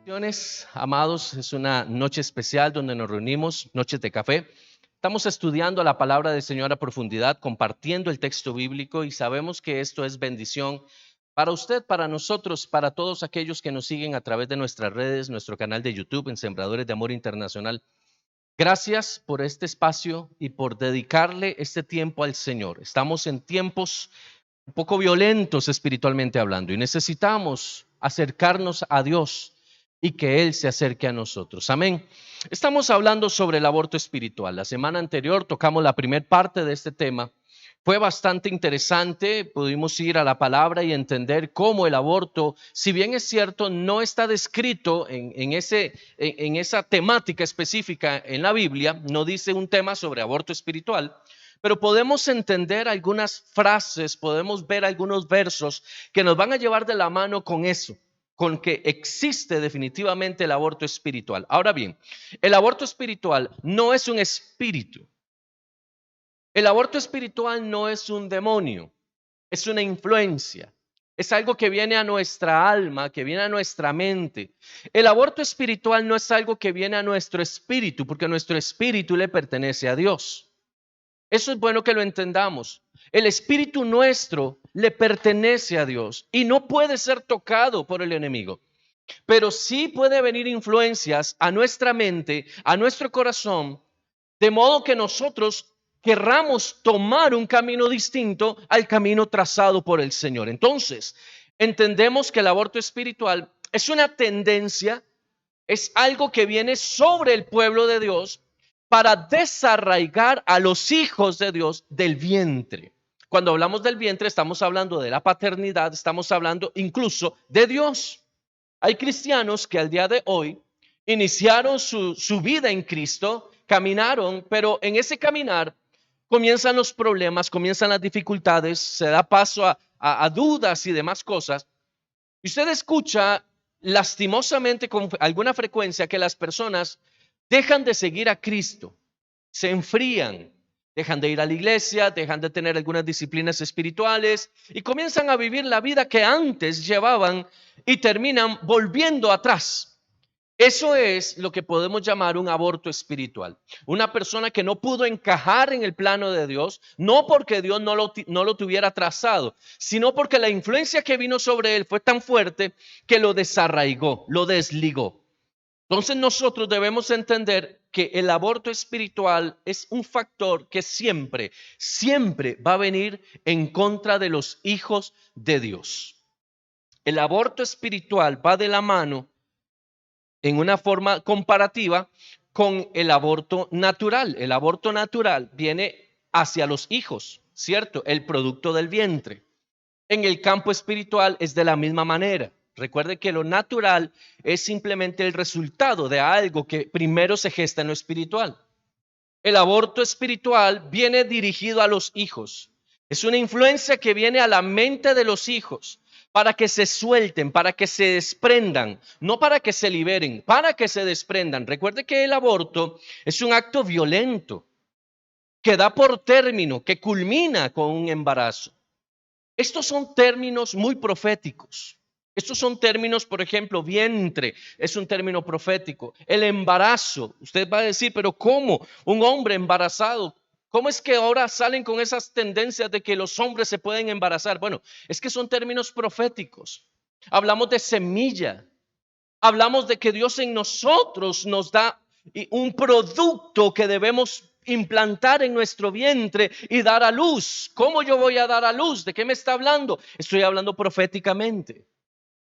Bendiciones, amados, es una noche especial donde nos reunimos, noches de café. Estamos estudiando la palabra del Señor a profundidad, compartiendo el texto bíblico y sabemos que esto es bendición para usted, para nosotros, para todos aquellos que nos siguen a través de nuestras redes, nuestro canal de YouTube en Sembradores de Amor Internacional. Gracias por este espacio y por dedicarle este tiempo al Señor. Estamos en tiempos un poco violentos espiritualmente hablando y necesitamos acercarnos a Dios y que Él se acerque a nosotros. Amén. Estamos hablando sobre el aborto espiritual. La semana anterior tocamos la primera parte de este tema. Fue bastante interesante, pudimos ir a la palabra y entender cómo el aborto, si bien es cierto, no está descrito en esa temática específica en la Biblia, no dice un tema sobre aborto espiritual, pero podemos entender algunas frases, podemos ver algunos versos que nos van a llevar de la mano con eso, con que existe definitivamente el aborto espiritual. Ahora bien, el aborto espiritual no es un espíritu. El aborto espiritual no es un demonio, es una influencia. Es algo que viene a nuestra alma, que viene a nuestra mente. El aborto espiritual no es algo que viene a nuestro espíritu, porque nuestro espíritu le pertenece a Dios. Eso es bueno que lo entendamos. El espíritu nuestro le pertenece a Dios y no puede ser tocado por el enemigo. Pero sí puede venir influencias a nuestra mente, a nuestro corazón, de modo que nosotros querramos tomar un camino distinto al camino trazado por el Señor. Entonces, entendemos que el aborto espiritual es una tendencia, es algo que viene sobre el pueblo de Dios para desarraigar a los hijos de Dios del vientre. Cuando hablamos del vientre, estamos hablando de la paternidad, estamos hablando incluso de Dios. Hay cristianos que al día de hoy iniciaron su vida en Cristo, caminaron, pero en ese caminar comienzan los problemas, comienzan las dificultades, se da paso a dudas y demás cosas. Y usted escucha lastimosamente con alguna frecuencia que las personas dejan de seguir a Cristo, se enfrían, dejan de ir a la iglesia, dejan de tener algunas disciplinas espirituales y comienzan a vivir la vida que antes llevaban y terminan volviendo atrás. Eso es lo que podemos llamar un aborto espiritual. Una persona que no pudo encajar en el plano de Dios, no porque Dios no lo tuviera trazado, sino porque la influencia que vino sobre él fue tan fuerte que lo desarraigó, lo desligó. Entonces nosotros debemos entender que el aborto espiritual es un factor que siempre va a venir en contra de los hijos de Dios. El aborto espiritual va de la mano en una forma comparativa con el aborto natural. El aborto natural viene hacia los hijos, ¿cierto? El producto del vientre. En el campo espiritual es de la misma manera. Recuerde que lo natural es simplemente el resultado de algo que primero se gesta en lo espiritual. El aborto espiritual viene dirigido a los hijos. Es una influencia que viene a la mente de los hijos para que se suelten, para que se desprendan, no para que se liberen, para que se desprendan. Recuerde que el aborto es un acto violento que da por término, que culmina con un embarazo. Estos son términos muy proféticos. Estos son términos, por ejemplo, vientre es un término profético. El embarazo, usted va a decir, pero ¿cómo un hombre embarazado? ¿Cómo es que ahora salen con esas tendencias de que los hombres se pueden embarazar? Bueno, es que son términos proféticos. Hablamos de semilla. Hablamos de que Dios en nosotros nos da un producto que debemos implantar en nuestro vientre y dar a luz. ¿Cómo yo voy a dar a luz? ¿De qué me está hablando? Estoy hablando proféticamente.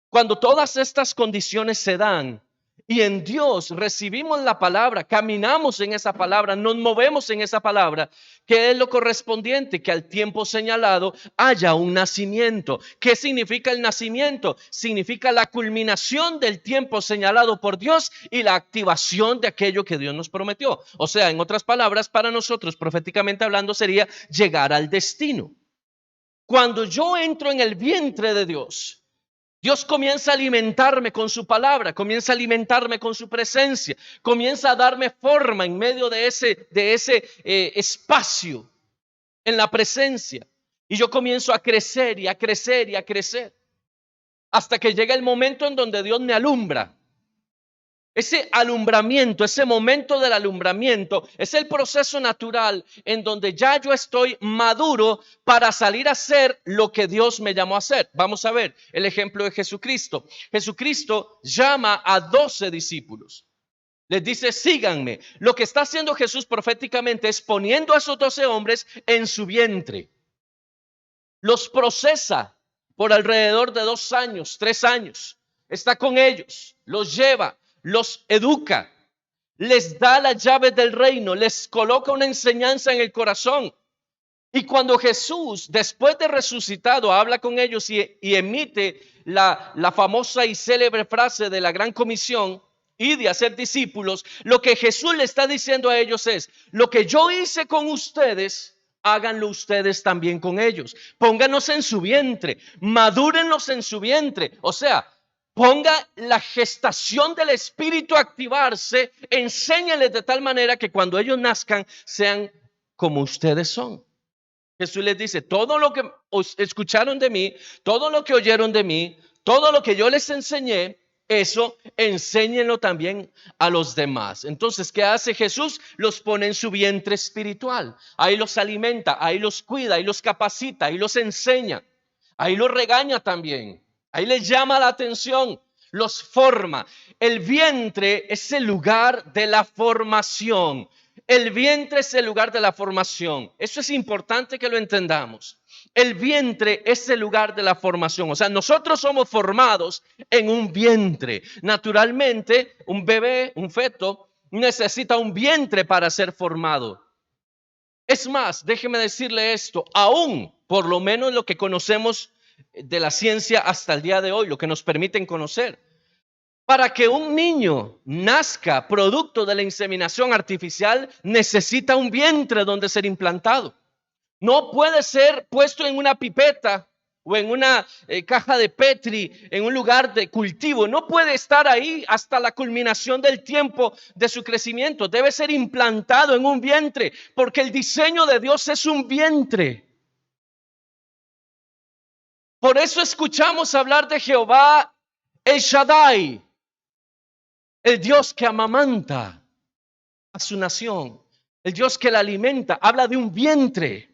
Cuando todas estas condiciones se dan y en Dios recibimos la palabra, caminamos en esa palabra, nos movemos en esa palabra, que es lo correspondiente, que al tiempo señalado haya un nacimiento. ¿Qué significa el nacimiento? Significa la culminación del tiempo señalado por Dios y la activación de aquello que Dios nos prometió. O sea, en otras palabras, para nosotros, proféticamente hablando, sería llegar al destino. Cuando yo entro en el vientre de Dios, Dios comienza a alimentarme con su palabra, comienza a alimentarme con su presencia, comienza a darme forma en medio de ese espacio en la presencia. Y yo comienzo a crecer y a crecer y a crecer hasta que llega el momento en donde Dios me alumbra. Ese alumbramiento, ese momento del alumbramiento, es el proceso natural en donde ya yo estoy maduro para salir a hacer lo que Dios me llamó a hacer. Vamos a ver el ejemplo de Jesucristo. Jesucristo llama a 12 discípulos. Les dice, síganme. Lo que está haciendo Jesús proféticamente es poniendo a esos 12 hombres en su vientre. Los procesa por alrededor de 2 años, 3 años. Está con ellos, los lleva, los educa, les da las llaves del reino, les coloca una enseñanza en el corazón. Y cuando Jesús, después de resucitado, habla con ellos y emite la famosa y célebre frase de la gran comisión, y de hacer discípulos, lo que Jesús le está diciendo a ellos es, lo que yo hice con ustedes, háganlo ustedes también con ellos. Pónganos en su vientre, madúrenlos en su vientre. O sea, ponga la gestación del Espíritu a activarse, enséñales de tal manera que cuando ellos nazcan sean como ustedes son. Jesús les dice, todo lo que escucharon de mí, todo lo que oyeron de mí, todo lo que yo les enseñé, eso enséñenlo también a los demás. Entonces, ¿qué hace Jesús? Los pone en su vientre espiritual. Ahí los alimenta, ahí los cuida, ahí los capacita, ahí los enseña, ahí los regaña también, ahí les llama la atención, los forma. El vientre es el lugar de la formación. El vientre es el lugar de la formación. Eso es importante que lo entendamos. El vientre es el lugar de la formación. O sea, nosotros somos formados en un vientre. Naturalmente, un bebé, un feto, necesita un vientre para ser formado. Es más, déjeme decirle esto, aún por lo menos lo que conocemos de la ciencia hasta el día de hoy, lo que nos permiten conocer. Para que un niño nazca producto de la inseminación artificial, necesita un vientre donde ser implantado. No puede ser puesto en una pipeta o en una caja de Petri, en un lugar de cultivo. No puede estar ahí hasta la culminación del tiempo de su crecimiento. Debe ser implantado en un vientre, porque el diseño de Dios es un vientre. Por eso escuchamos hablar de Jehová El Shaddai, el Dios que amamanta a su nación, el Dios que la alimenta. Habla de un vientre.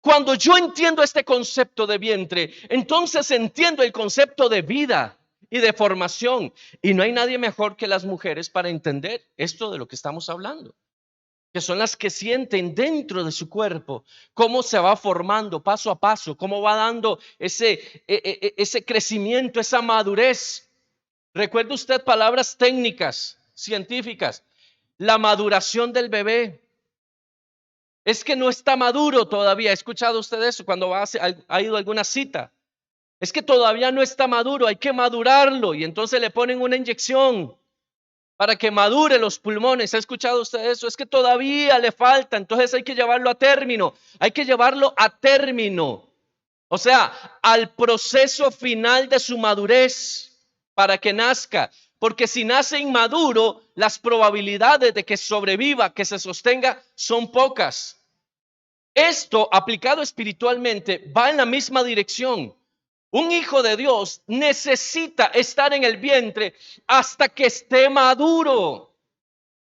Cuando yo entiendo este concepto de vientre, entonces entiendo el concepto de vida y de formación. Y no hay nadie mejor que las mujeres para entender esto de lo que estamos hablando, que son las que sienten dentro de su cuerpo cómo se va formando paso a paso, cómo va dando ese crecimiento, esa madurez. Recuerde usted palabras técnicas, científicas. La maduración del bebé. Es que no está maduro todavía. ¿Ha escuchado usted eso cuando ha ido a alguna cita? Es que todavía no está maduro, hay que madurarlo. Y entonces le ponen una inyección para que madure los pulmones. ¿Ha escuchado usted eso? Es que todavía le falta, entonces hay que llevarlo a término. Hay que llevarlo a término. O sea, al proceso final de su madurez para que nazca. Porque si nace inmaduro, las probabilidades de que sobreviva, que se sostenga, son pocas. Esto, aplicado espiritualmente, va en la misma dirección. Un hijo de Dios necesita estar en el vientre hasta que esté maduro.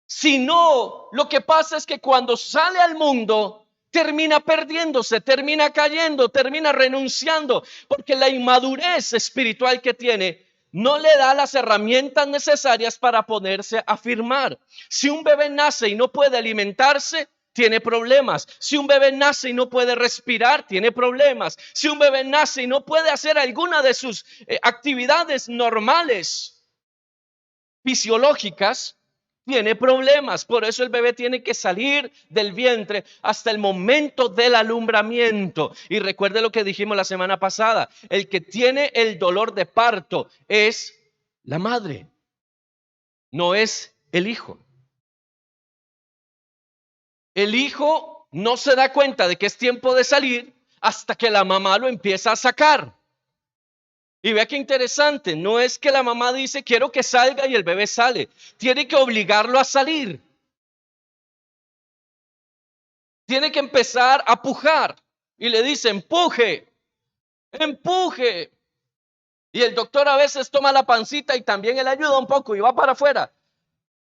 Si no, lo que pasa es que cuando sale al mundo, termina perdiéndose, termina cayendo, termina renunciando, porque la inmadurez espiritual que tiene no le da las herramientas necesarias para ponerse a afirmar. Si un bebé nace y no puede alimentarse, tiene problemas. Si un bebé nace y no puede respirar, tiene problemas. Si un bebé nace y no puede hacer alguna de sus actividades normales, fisiológicas, tiene problemas. Por eso el bebé tiene que salir del vientre hasta el momento del alumbramiento. Y recuerde lo que dijimos la semana pasada. El que tiene el dolor de parto es la madre, no es el hijo. El hijo no se da cuenta de que es tiempo de salir hasta que la mamá lo empieza a sacar. Y vea qué interesante, no es que la mamá dice quiero que salga y el bebé sale, tiene que obligarlo a salir. Tiene que empezar a pujar y le dice empuje, empuje. Y el doctor a veces toma la pancita y también él ayuda un poco y va para afuera.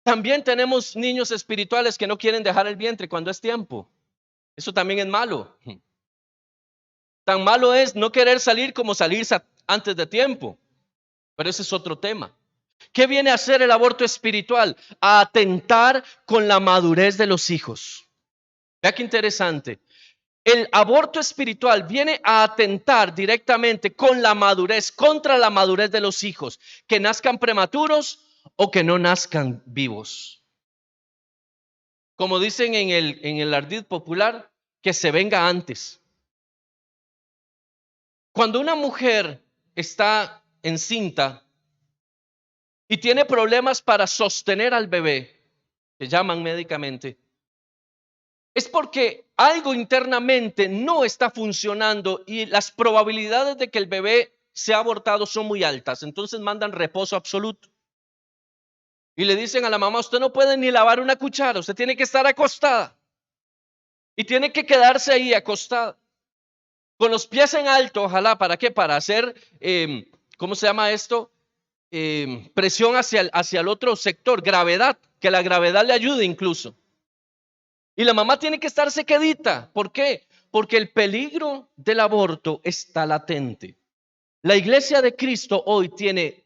También tenemos niños espirituales que no quieren dejar el vientre cuando es tiempo. Eso también es malo. Tan malo es no querer salir como salirse antes de tiempo. Pero ese es otro tema. ¿Qué viene a hacer el aborto espiritual? A atentar con la madurez de los hijos. Vea qué interesante. El aborto espiritual viene a atentar directamente con la madurez, contra la madurez de los hijos, que nazcan prematuros o que no nazcan vivos. Como dicen en el ardid popular, que se venga antes. Cuando una mujer está encinta y tiene problemas para sostener al bebé, que llaman médicamente, es porque algo internamente no está funcionando y las probabilidades de que el bebé sea abortado son muy altas. Entonces mandan reposo absoluto. Y le dicen a la mamá, usted no puede ni lavar una cuchara, usted tiene que estar acostada. Y tiene que quedarse ahí acostada. Con los pies en alto, ojalá, ¿para qué? Para hacer, ¿cómo se llama esto? Presión hacia el otro sector, gravedad, que la gravedad le ayude incluso. Y la mamá tiene que estar quedita. ¿Por qué? Porque el peligro del aborto está latente. La iglesia de Cristo hoy tiene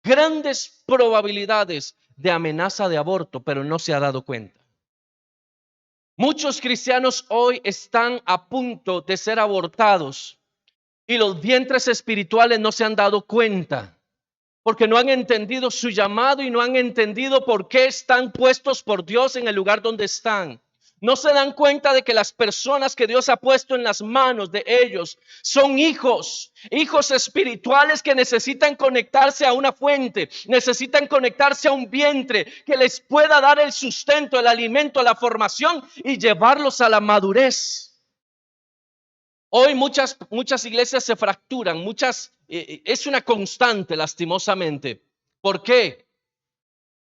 grandes probabilidades de amenaza de aborto, pero no se ha dado cuenta. Muchos cristianos hoy están a punto de ser abortados y los vientres espirituales no se han dado cuenta. Porque no han entendido su llamado y no han entendido por qué están puestos por Dios en el lugar donde están. No se dan cuenta de que las personas que Dios ha puesto en las manos de ellos son hijos espirituales que necesitan conectarse a una fuente, necesitan conectarse a un vientre que les pueda dar el sustento, el alimento, la formación y llevarlos a la madurez. Hoy muchas iglesias se fracturan, es una constante lastimosamente. ¿Por qué?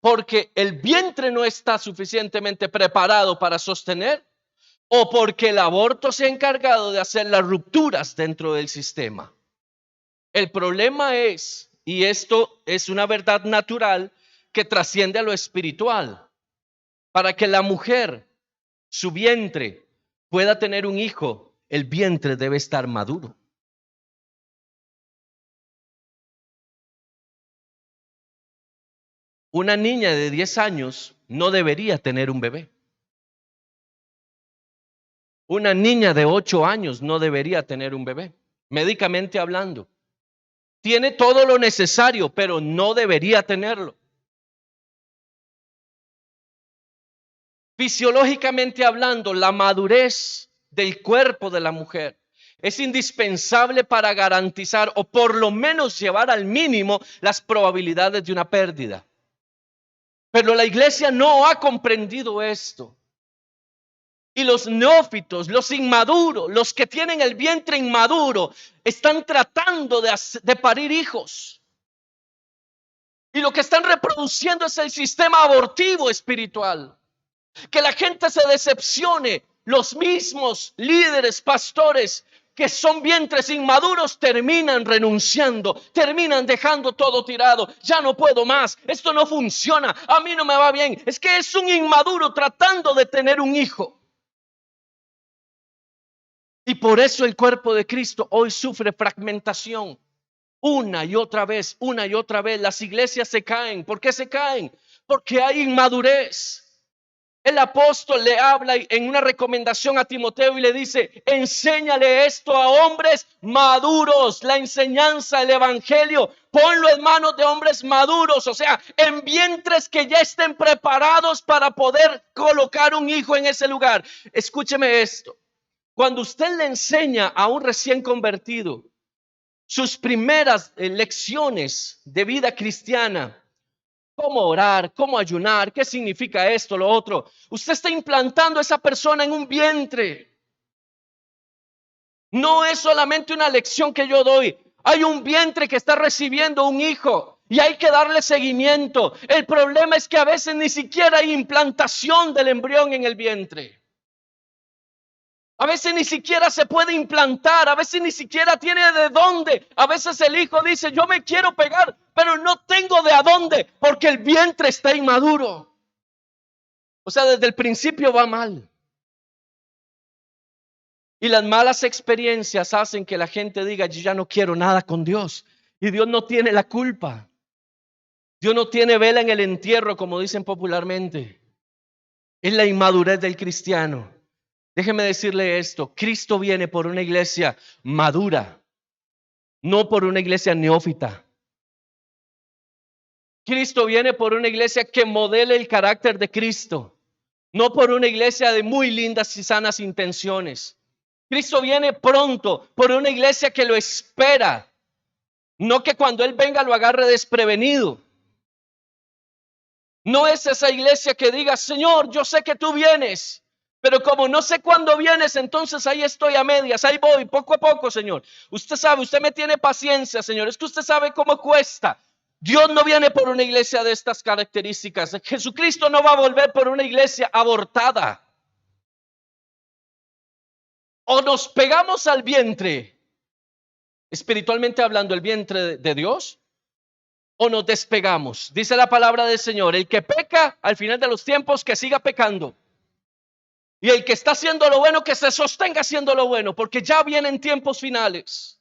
Porque el vientre no está suficientemente preparado para sostener o porque el aborto se ha encargado de hacer las rupturas dentro del sistema. El problema es, y esto es una verdad natural que trasciende a lo espiritual, para que la mujer, su vientre, pueda tener un hijo, el vientre debe estar maduro. Una niña de 10 años no debería tener un bebé. Una niña de 8 años no debería tener un bebé, médicamente hablando. Tiene todo lo necesario, pero no debería tenerlo. Fisiológicamente hablando, la madurez del cuerpo de la mujer es indispensable para garantizar o por lo menos llevar al mínimo las probabilidades de una pérdida. Pero la iglesia no ha comprendido esto. Y los neófitos, los inmaduros, los que tienen el vientre inmaduro, están tratando de parir hijos. Y lo que están reproduciendo es el sistema abortivo espiritual. Que la gente se decepcione. Los mismos líderes, pastores, que son vientres inmaduros, terminan renunciando, terminan dejando todo tirado. Ya no puedo más, esto no funciona, a mí no me va bien. Es que es un inmaduro tratando de tener un hijo. Y por eso el cuerpo de Cristo hoy sufre fragmentación. Una y otra vez, las iglesias se caen. ¿Por qué se caen? Porque hay inmadurez. El apóstol le habla en una recomendación a Timoteo y le dice, enséñale esto a hombres maduros, la enseñanza, el evangelio, ponlo en manos de hombres maduros, o sea, en vientres que ya estén preparados para poder colocar un hijo en ese lugar. Escúcheme esto, cuando usted le enseña a un recién convertido sus primeras lecciones de vida cristiana, cómo orar, cómo ayunar, qué significa esto, lo otro. Usted está implantando a esa persona en un vientre. No es solamente una lección que yo doy. Hay un vientre que está recibiendo un hijo y hay que darle seguimiento. El problema es que a veces ni siquiera hay implantación del embrión en el vientre. A veces ni siquiera se puede implantar, a veces ni siquiera tiene de dónde. A veces el hijo dice, yo me quiero pegar, pero no tengo de a dónde, porque el vientre está inmaduro. O sea, desde el principio va mal. Y las malas experiencias hacen que la gente diga, yo ya no quiero nada con Dios. Y Dios no tiene la culpa. Dios no tiene vela en el entierro, como dicen popularmente. Es la inmadurez del cristiano. Déjeme decirle esto, Cristo viene por una iglesia madura, no por una iglesia neófita. Cristo viene por una iglesia que modele el carácter de Cristo, no por una iglesia de muy lindas y sanas intenciones. Cristo viene pronto por una iglesia que lo espera, no que cuando Él venga lo agarre desprevenido. No es esa iglesia que diga, Señor, yo sé que tú vienes, pero como no sé cuándo vienes, entonces ahí estoy a medias, ahí voy, poco a poco, Señor. Usted sabe, usted me tiene paciencia, Señor, es que usted sabe cómo cuesta. Dios no viene por una iglesia de estas características. Jesucristo no va a volver por una iglesia abortada. O nos pegamos al vientre, espiritualmente hablando, el vientre de Dios, o nos despegamos. Dice la palabra del Señor, el que peca al final de los tiempos, que siga pecando. Y el que está haciendo lo bueno, que se sostenga haciendo lo bueno, porque ya vienen tiempos finales.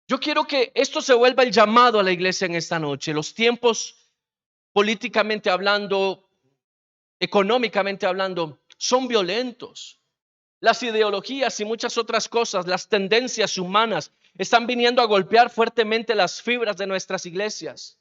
Yo quiero que esto se vuelva el llamado a la iglesia en esta noche. Los tiempos, políticamente hablando, económicamente hablando, son violentos. Las ideologías y muchas otras cosas, las tendencias humanas, están viniendo a golpear fuertemente las fibras de nuestras iglesias.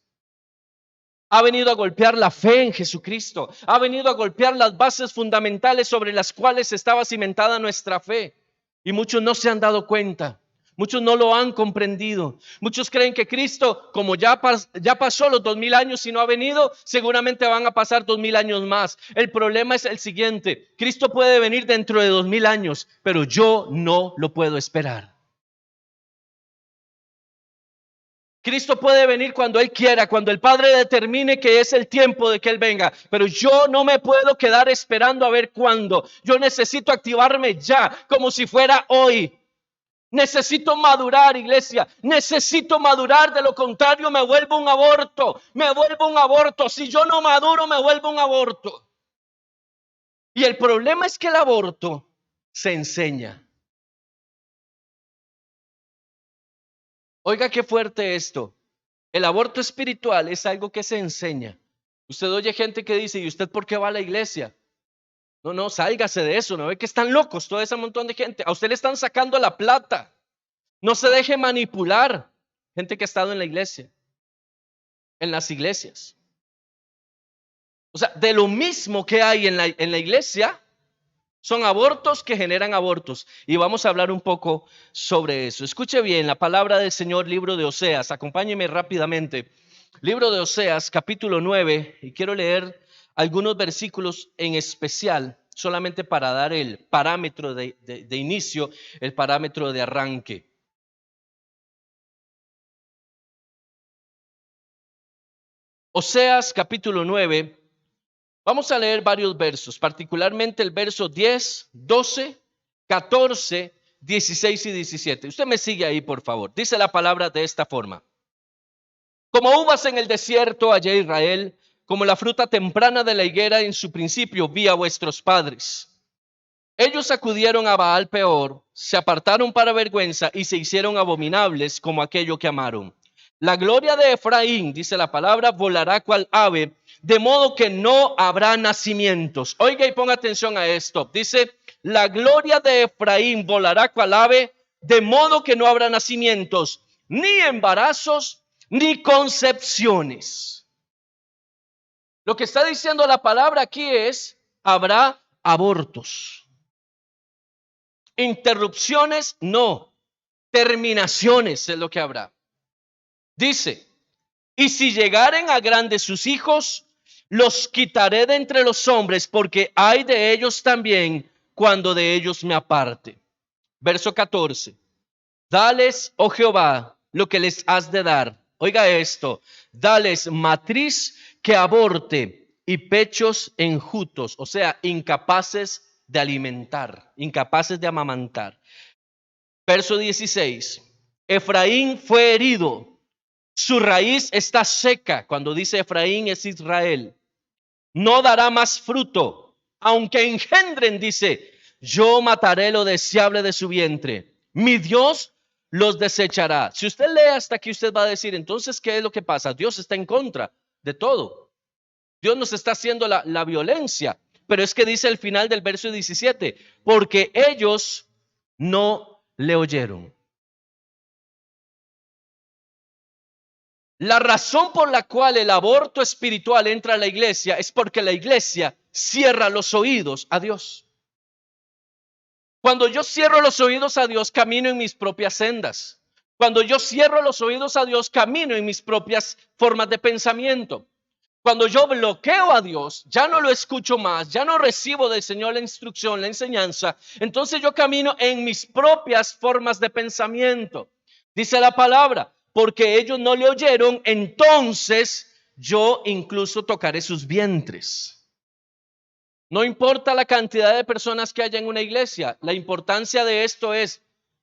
Ha venido a golpear la fe en Jesucristo. Ha venido a golpear las bases fundamentales sobre las cuales estaba cimentada nuestra fe. Y muchos no se han dado cuenta. Muchos no lo han comprendido. Muchos creen que Cristo, como ya pasó los 2000 años y no ha venido, seguramente van a pasar 2000 años más. El problema es el siguiente. Cristo puede venir dentro de 2000 años, pero yo no lo puedo esperar. Cristo puede venir cuando Él quiera, cuando el Padre determine que es el tiempo de que Él venga. Pero yo no me puedo quedar esperando a ver cuándo. Yo necesito activarme ya, como si fuera hoy. Necesito madurar, iglesia. Necesito madurar. De lo contrario, me vuelvo un aborto. Me vuelvo un aborto. Si yo no maduro, me vuelvo un aborto. Y el problema es que el aborto se enseña. Oiga qué fuerte esto. El aborto espiritual es algo que se enseña. Usted oye gente que dice, ¿y usted por qué va a la iglesia? No, sálgase de eso. ¿No ve que están locos todo ese montón de gente? A usted le están sacando la plata. No se deje manipular. Gente que ha estado en la iglesia, en las iglesias. O sea, de lo mismo que hay en la iglesia, son abortos que generan abortos. Y vamos a hablar un poco sobre eso. Escuche bien la palabra del Señor, libro de Oseas. Acompáñeme rápidamente. Libro de Oseas, capítulo 9. Y quiero leer algunos versículos en especial, solamente para dar el parámetro de inicio, el parámetro de arranque. Oseas, capítulo 9. Vamos a leer varios versos, particularmente el verso 10, 12, 14, 16 y 17. Usted me sigue ahí, por favor. Dice la palabra de esta forma. Como uvas en el desierto hallé Israel, como la fruta temprana de la higuera en su principio vi a vuestros padres. Ellos acudieron a Baal Peor, se apartaron para vergüenza y se hicieron abominables como aquello que amaron. La gloria de Efraín, dice la palabra, volará cual ave, de modo que no habrá nacimientos. Oiga y ponga atención a esto. Dice, la gloria de Efraín volará cual ave, de modo que no habrá nacimientos, ni embarazos, ni concepciones. Lo que está diciendo la palabra aquí es, habrá abortos. Interrupciones, no. Terminaciones es lo que habrá. Dice, y si llegaren a grandes sus hijos, los quitaré de entre los hombres, porque hay de ellos también cuando de ellos me aparte. Verso 14. Dales, oh Jehová, lo que les has de dar. Oiga esto, dales matriz que aborte y pechos enjutos, o sea, incapaces de alimentar, incapaces de amamantar. Verso 16. Efraín fue herido, su raíz está seca. Cuando dice Efraín es Israel. No dará más fruto, aunque engendren, dice, yo mataré lo deseable de su vientre. Mi Dios los desechará. Si usted lee hasta aquí, usted va a decir, entonces, ¿qué es lo que pasa? Dios está en contra de todo. Dios nos está haciendo la violencia. Pero es que dice el final del verso 17, porque ellos no le oyeron. La razón por la cual el aborto espiritual entra a la iglesia es porque la iglesia cierra los oídos a Dios. Cuando yo cierro los oídos a Dios, camino en mis propias sendas. Cuando yo cierro los oídos a Dios, camino en mis propias formas de pensamiento. Cuando yo bloqueo a Dios, ya no lo escucho más, ya no recibo del Señor la instrucción, la enseñanza, entonces yo camino en mis propias formas de pensamiento. Dice la palabra, porque ellos no le oyeron, entonces yo incluso tocaré sus vientres. No importa la cantidad de personas que haya en una iglesia, la importancia de esto es,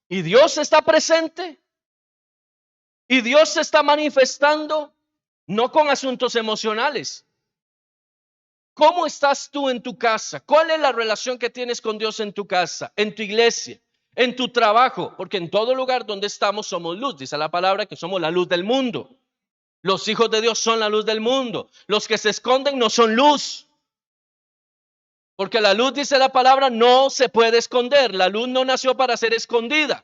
¿y Dios está presente? ¿Y Dios se está manifestando? No con asuntos emocionales. ¿Cómo estás tú en tu casa? ¿Cuál es la relación que tienes con Dios en tu casa, en tu iglesia, en tu trabajo? Porque en todo lugar donde estamos somos luz. Dice la palabra que somos la luz del mundo. Los hijos de Dios son la luz del mundo. Los que se esconden no son luz. Porque la luz, dice la palabra, no se puede esconder. La luz no nació para ser escondida.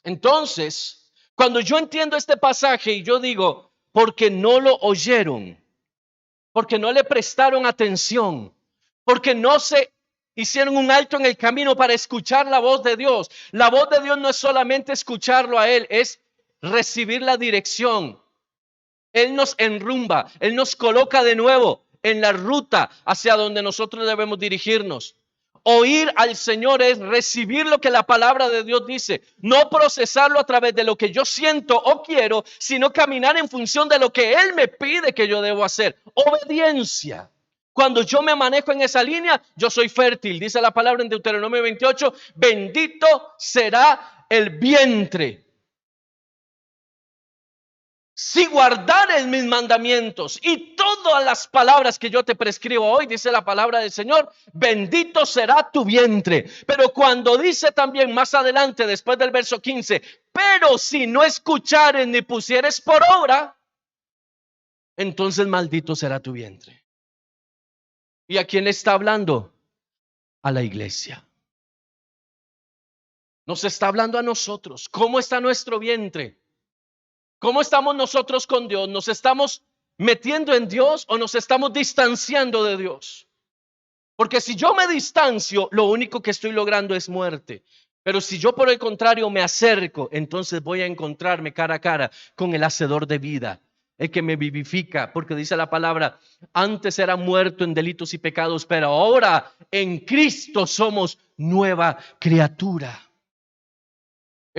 Entonces, cuando yo entiendo este pasaje y yo digo, porque no lo oyeron, porque no le prestaron atención, porque no se hicieron un alto en el camino para escuchar la voz de Dios. La voz de Dios no es solamente escucharlo a Él, es recibir la dirección. Él nos enrumba, Él nos coloca de nuevo en la ruta hacia donde nosotros debemos dirigirnos. Oír al Señor es recibir lo que la palabra de Dios dice, no procesarlo a través de lo que yo siento o quiero, sino caminar en función de lo que Él me pide que yo debo hacer. Obediencia. Cuando yo me manejo en esa línea, yo soy fértil. Dice la palabra en Deuteronomio 28, bendito será el vientre. Si guardares mis mandamientos y todas las palabras que yo te prescribo hoy, dice la palabra del Señor, bendito será tu vientre. Pero cuando dice también más adelante, después del verso 15, pero si no escuchares ni pusieres por obra, entonces maldito será tu vientre. ¿Y a quién le está hablando? A la iglesia. Nos está hablando a nosotros. ¿Cómo está nuestro vientre? ¿Cómo estamos nosotros con Dios? ¿Nos estamos metiendo en Dios o nos estamos distanciando de Dios? Porque si yo me distancio, lo único que estoy logrando es muerte. Pero si yo por el contrario me acerco, entonces voy a encontrarme cara a cara con el hacedor de vida, el que me vivifica, porque dice la palabra, antes era muerto en delitos y pecados, pero ahora en Cristo somos nueva criatura.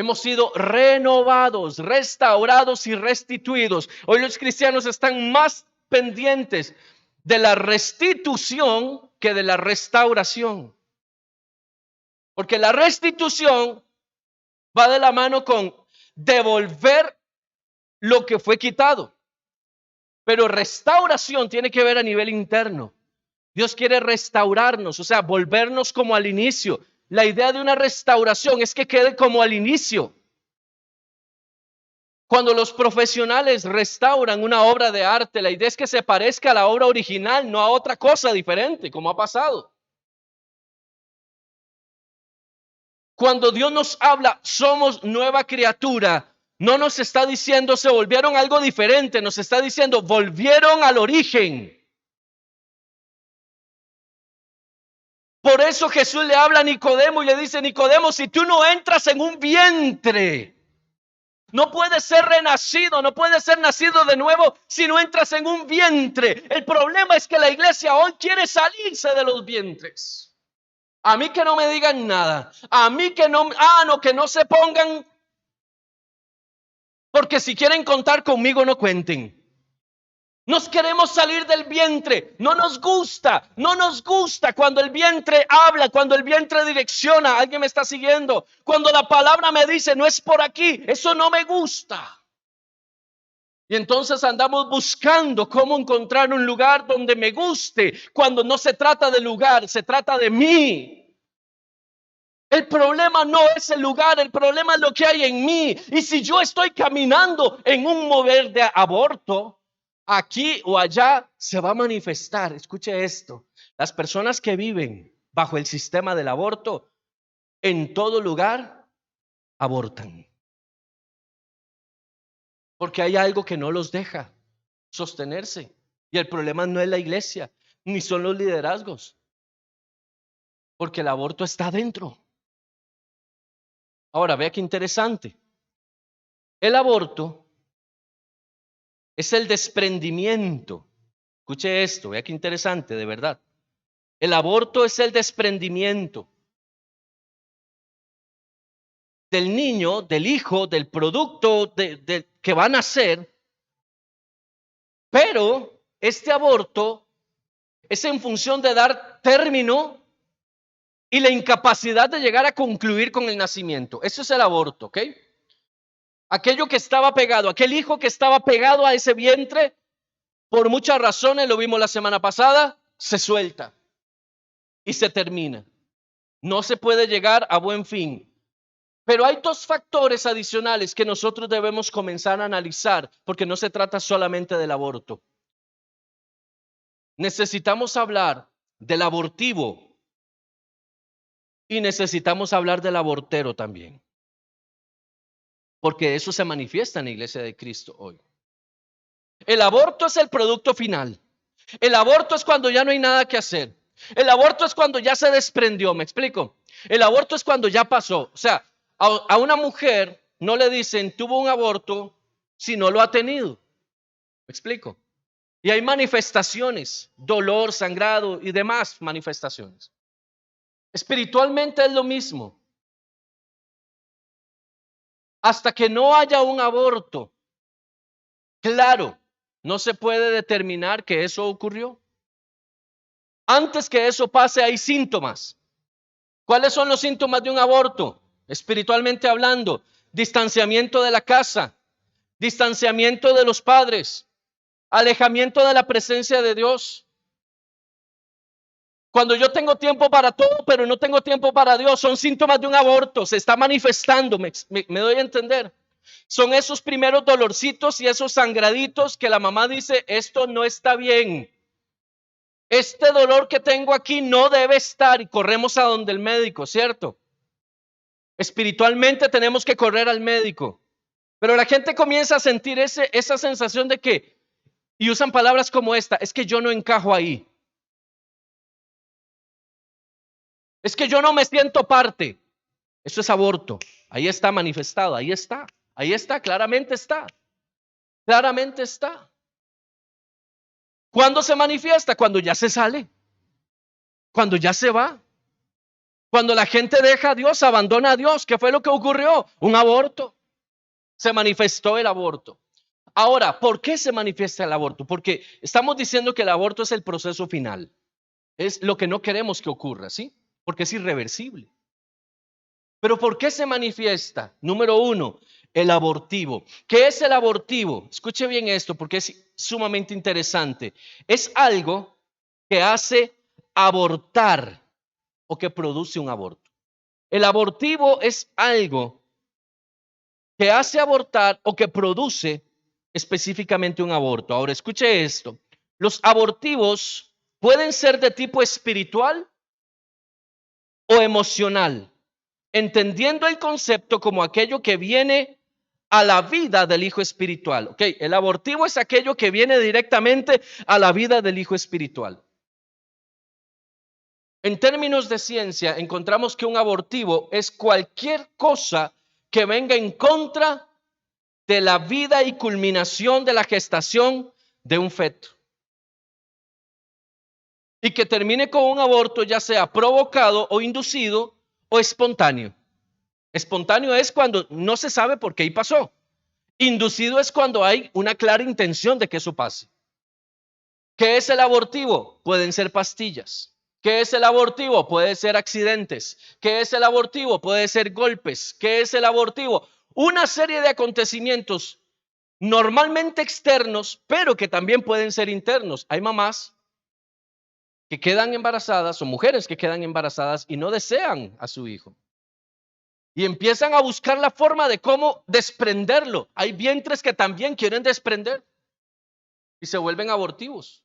Hemos sido renovados, restaurados y restituidos. Hoy los cristianos están más pendientes de la restitución que de la restauración. Porque la restitución va de la mano con devolver lo que fue quitado. Pero restauración tiene que ver a nivel interno. Dios quiere restaurarnos, o sea, volvernos como al inicio. La idea de una restauración es que quede como al inicio. Cuando los profesionales restauran una obra de arte, la idea es que se parezca a la obra original, no a otra cosa diferente, como ha pasado. Cuando Dios nos habla, somos nueva criatura, no nos está diciendo se volvieron algo diferente, nos está diciendo volvieron al origen. Por eso Jesús le habla a Nicodemo y le dice, Nicodemo, si tú no entras en un vientre, no puedes ser renacido, no puedes ser nacido de nuevo si no entras en un vientre. El problema es que la iglesia hoy quiere salirse de los vientres. A mí que no me digan nada, a mí que no, que no se pongan, porque si quieren contar conmigo no cuenten. Nos queremos salir del vientre. No nos gusta. No nos gusta cuando el vientre habla, cuando el vientre direcciona. ¿Alguien me está siguiendo? Cuando la palabra me dice, no es por aquí. Eso no me gusta. Y entonces andamos buscando cómo encontrar un lugar donde me guste. Cuando no se trata de lugar, se trata de mí. El problema no es el lugar, el problema es lo que hay en mí. Y si yo estoy caminando en un mover de aborto, aquí o allá se va a manifestar. Escuche esto. Las personas que viven bajo el sistema del aborto, en todo lugar, abortan. Porque hay algo que no los deja sostenerse. Y el problema no es la iglesia, ni son los liderazgos. Porque el aborto está dentro. Ahora, vea qué interesante. El aborto es el desprendimiento. Escuche esto, vea qué interesante, de verdad. El aborto es el desprendimiento del niño, del hijo, del producto que va a nacer. Pero este aborto es en función de dar término y la incapacidad de llegar a concluir con el nacimiento. Eso es el aborto, ¿ok? Aquello que estaba pegado, aquel hijo que estaba pegado a ese vientre, por muchas razones, lo vimos la semana pasada, se suelta y se termina. No se puede llegar a buen fin. Pero hay dos factores adicionales que nosotros debemos comenzar a analizar, porque no se trata solamente del aborto. Necesitamos hablar del abortivo y necesitamos hablar del abortero también. Porque eso se manifiesta en la iglesia de Cristo hoy. El aborto es el producto final. El aborto es cuando ya no hay nada que hacer. El aborto es cuando ya se desprendió, ¿me explico? El aborto es cuando ya pasó. O sea, a una mujer no le dicen tuvo un aborto si no lo ha tenido. ¿Me explico? Y hay manifestaciones, dolor, sangrado y demás manifestaciones. Espiritualmente es lo mismo. Hasta que no haya un aborto, claro, no se puede determinar que eso ocurrió. Antes que eso pase, hay síntomas. ¿Cuáles son los síntomas de un aborto? Espiritualmente hablando, distanciamiento de la casa, distanciamiento de los padres, alejamiento de la presencia de Dios. Cuando yo tengo tiempo para todo, pero no tengo tiempo para Dios, son síntomas de un aborto, se está manifestando, me doy a entender. Son esos primeros dolorcitos y esos sangraditos que la mamá dice, esto no está bien. Este dolor que tengo aquí no debe estar y corremos a donde el médico, ¿cierto? Espiritualmente tenemos que correr al médico. Pero la gente comienza a sentir esa sensación de que, y usan palabras como esta, es que yo no encajo ahí. Es que yo no me siento parte. Eso es aborto. Ahí está manifestado, ahí está, claramente está. Claramente está. ¿Cuándo se manifiesta? Cuando ya se sale. Cuando ya se va. Cuando la gente deja a Dios, abandona a Dios. ¿Qué fue lo que ocurrió? Un aborto. Se manifestó el aborto. Ahora, ¿por qué se manifiesta el aborto? Porque estamos diciendo que el aborto es el proceso final. Es lo que no queremos que ocurra, ¿sí? Porque es irreversible. Pero ¿por qué se manifiesta? Número uno, el abortivo. ¿Qué es el abortivo? Escuche bien esto porque es sumamente interesante. Es algo que hace abortar o que produce un aborto. El abortivo es algo que hace abortar o que produce específicamente un aborto. Ahora, escuche esto. Los abortivos pueden ser de tipo espiritual o emocional, entendiendo el concepto como aquello que viene a la vida del hijo espiritual. Ok, el abortivo es aquello que viene directamente a la vida del hijo espiritual. En términos de ciencia, encontramos que un abortivo es cualquier cosa que venga en contra de la vida y culminación de la gestación de un feto. Y que termine con un aborto, ya sea provocado o inducido o espontáneo. Espontáneo es cuando no se sabe por qué y pasó. Inducido es cuando hay una clara intención de que eso pase. ¿Qué es el abortivo? Pueden ser pastillas. ¿Qué es el abortivo? Puede ser accidentes. ¿Qué es el abortivo? Puede ser golpes. ¿Qué es el abortivo? Una serie de acontecimientos normalmente externos, pero que también pueden ser internos. Hay mamás que quedan embarazadas o mujeres que quedan embarazadas y no desean a su hijo. Y empiezan a buscar la forma de cómo desprenderlo. Hay vientres que también quieren desprender y se vuelven abortivos.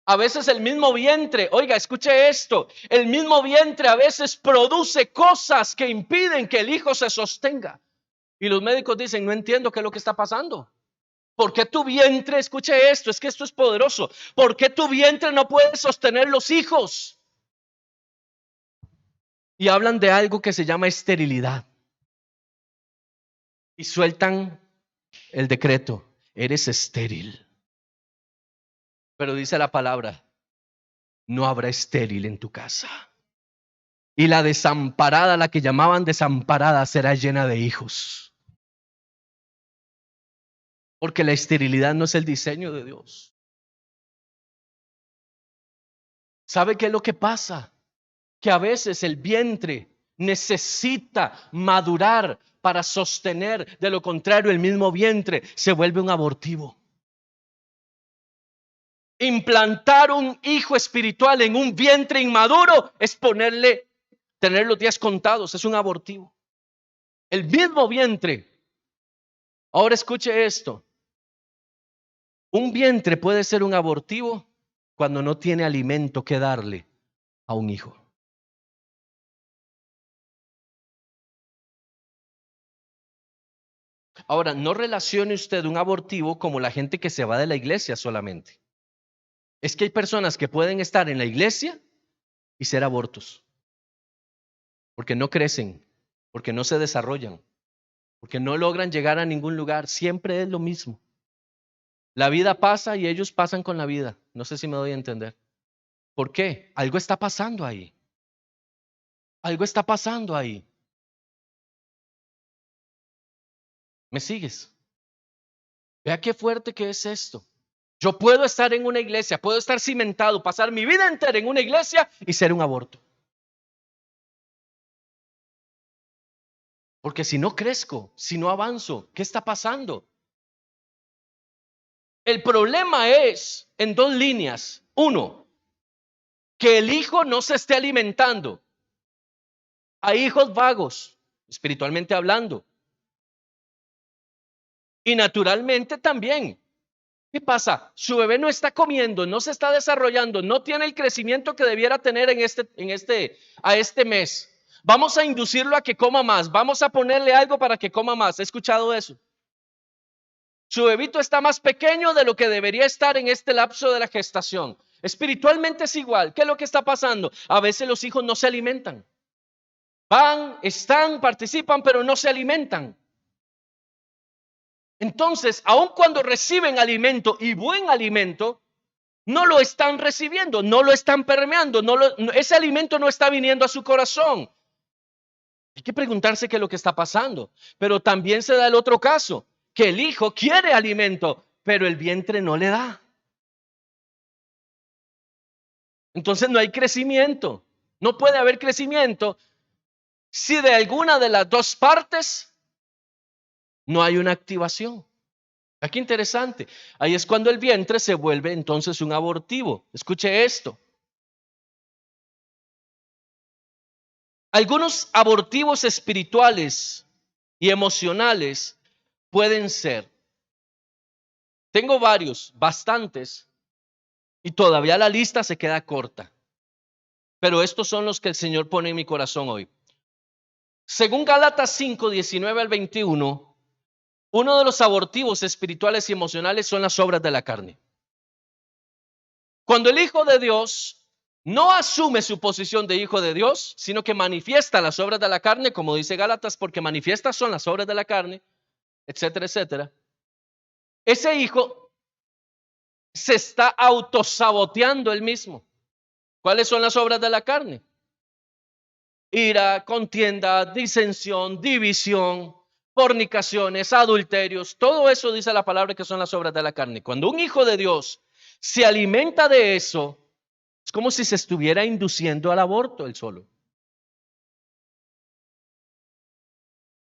A veces el mismo vientre, oiga, escuche esto, el mismo vientre a veces produce cosas que impiden que el hijo se sostenga. Y los médicos dicen, no entiendo qué es lo que está pasando. ¿Por qué tu vientre, escuche esto, es que esto es poderoso, por qué tu vientre no puede sostener los hijos? Y hablan de algo que se llama esterilidad. Y sueltan el decreto, eres estéril. Pero dice la palabra, no habrá estéril en tu casa. Y la desamparada, la que llamaban desamparada, será llena de hijos. Porque la esterilidad no es el diseño de Dios. ¿Sabe qué es lo que pasa? Que a veces el vientre necesita madurar para sostener. De lo contrario, el mismo vientre se vuelve un abortivo. Implantar un hijo espiritual en un vientre inmaduro es tener los días contados, es un abortivo. El mismo vientre. Ahora escuche esto. Un vientre puede ser un abortivo cuando no tiene alimento que darle a un hijo. Ahora, no relacione usted un abortivo como la gente que se va de la iglesia solamente. Es que hay personas que pueden estar en la iglesia y ser abortos. Porque no crecen, porque no se desarrollan, porque no logran llegar a ningún lugar. Siempre es lo mismo. La vida pasa y ellos pasan con la vida. No sé si me doy a entender. ¿Por qué? Algo está pasando ahí. Algo está pasando ahí. ¿Me sigues? Vea qué fuerte que es esto. Yo puedo estar en una iglesia, puedo estar cimentado, pasar mi vida entera en una iglesia y ser un aborto. Porque si no crezco, si no avanzo, ¿qué está pasando? El problema es en dos líneas. Uno, que el hijo no se esté alimentando. Hay hijos vagos, espiritualmente hablando. Y naturalmente también. ¿Qué pasa? Su bebé no está comiendo, no se está desarrollando, no tiene el crecimiento que debiera tener a este mes. Vamos a inducirlo a que coma más, vamos a ponerle algo para que coma más. ¿He escuchado eso? Su bebito está más pequeño de lo que debería estar en este lapso de la gestación. Espiritualmente es igual. ¿Qué es lo que está pasando? A veces los hijos no se alimentan. Van, están, participan, pero no se alimentan. Entonces, aun cuando reciben alimento y buen alimento, no lo están recibiendo, no lo están permeando, ese alimento no está viniendo a su corazón. Hay que preguntarse qué es lo que está pasando. Pero también se da el otro caso, que el hijo quiere alimento, pero el vientre no le da. Entonces no hay crecimiento. No puede haber crecimiento si de alguna de las dos partes no hay una activación. Aquí interesante. Ahí es cuando el vientre se vuelve entonces un abortivo. Escuche esto. Algunos abortivos espirituales y emocionales pueden ser. Tengo varios, bastantes, y todavía la lista se queda corta. Pero estos son los que el Señor pone en mi corazón hoy. Según Gálatas 5, 19 al 21, uno de los abortivos espirituales y emocionales son las obras de la carne. Cuando el Hijo de Dios no asume su posición de Hijo de Dios, sino que manifiesta las obras de la carne, como dice Gálatas, porque manifiestas son las obras de la carne, etcétera, etcétera. Ese hijo se está autosaboteando él mismo. ¿Cuáles son las obras de la carne? Ira, contienda, disensión, división, fornicaciones, adulterios. Todo eso dice la palabra que son las obras de la carne. Cuando un hijo de Dios se alimenta de eso, es como si se estuviera induciendo al aborto él solo.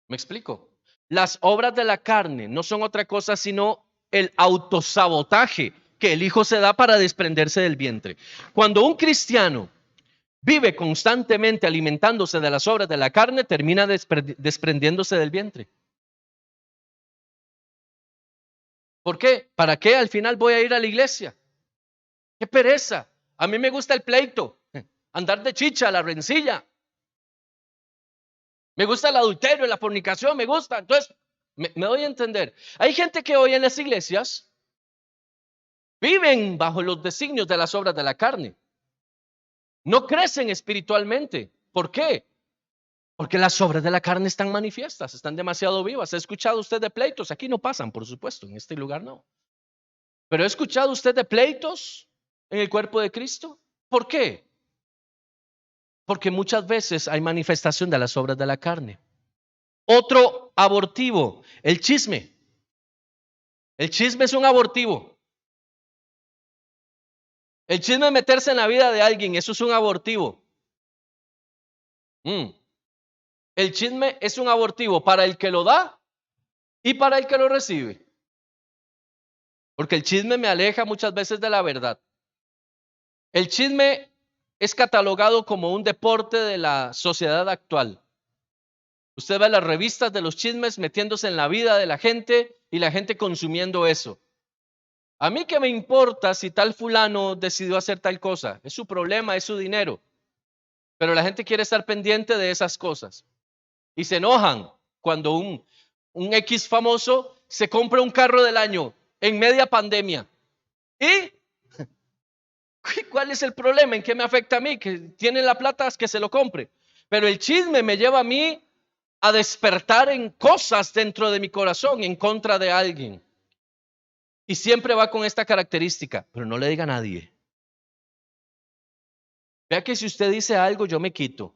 ¿Me explico? Las obras de la carne no son otra cosa sino el autosabotaje que el hijo se da para desprenderse del vientre. Cuando un cristiano vive constantemente alimentándose de las obras de la carne, termina desprendiéndose del vientre. ¿Por qué? ¿Para qué al final voy a ir a la iglesia? ¡Qué pereza! A mí me gusta el pleito, andar de chicha, la rencilla. Me gusta el adulterio, la fornicación, me gusta. Entonces, me doy a entender. Hay gente que hoy en las iglesias viven bajo los designios de las obras de la carne. No crecen espiritualmente. ¿Por qué? Porque las obras de la carne están manifiestas, están demasiado vivas. ¿Ha escuchado usted de pleitos? Aquí no pasan, por supuesto, en este lugar no. Pero ¿ha escuchado usted de pleitos en el cuerpo de Cristo? ¿Por qué? Porque muchas veces hay manifestación de las obras de la carne. Otro abortivo, el chisme. El chisme es un abortivo. El chisme es meterse en la vida de alguien, eso es un abortivo. El chisme es un abortivo para el que lo da y para el que lo recibe. Porque el chisme me aleja muchas veces de la verdad. El chisme es catalogado como un deporte de la sociedad actual. Usted ve las revistas de los chismes metiéndose en la vida de la gente y la gente consumiendo eso. A mí qué me importa si tal fulano decidió hacer tal cosa. Es su problema, es su dinero. Pero la gente quiere estar pendiente de esas cosas. Y se enojan cuando un X famoso se compra un carro del año en media pandemia. ¿Y cuál es el problema? ¿En qué me afecta a mí? Que tiene la plata, que se lo compre. Pero el chisme me lleva a mí a despertar en cosas dentro de mi corazón en contra de alguien. Y siempre va con esta característica, pero no le diga a nadie. Vea que si usted dice algo, yo me quito.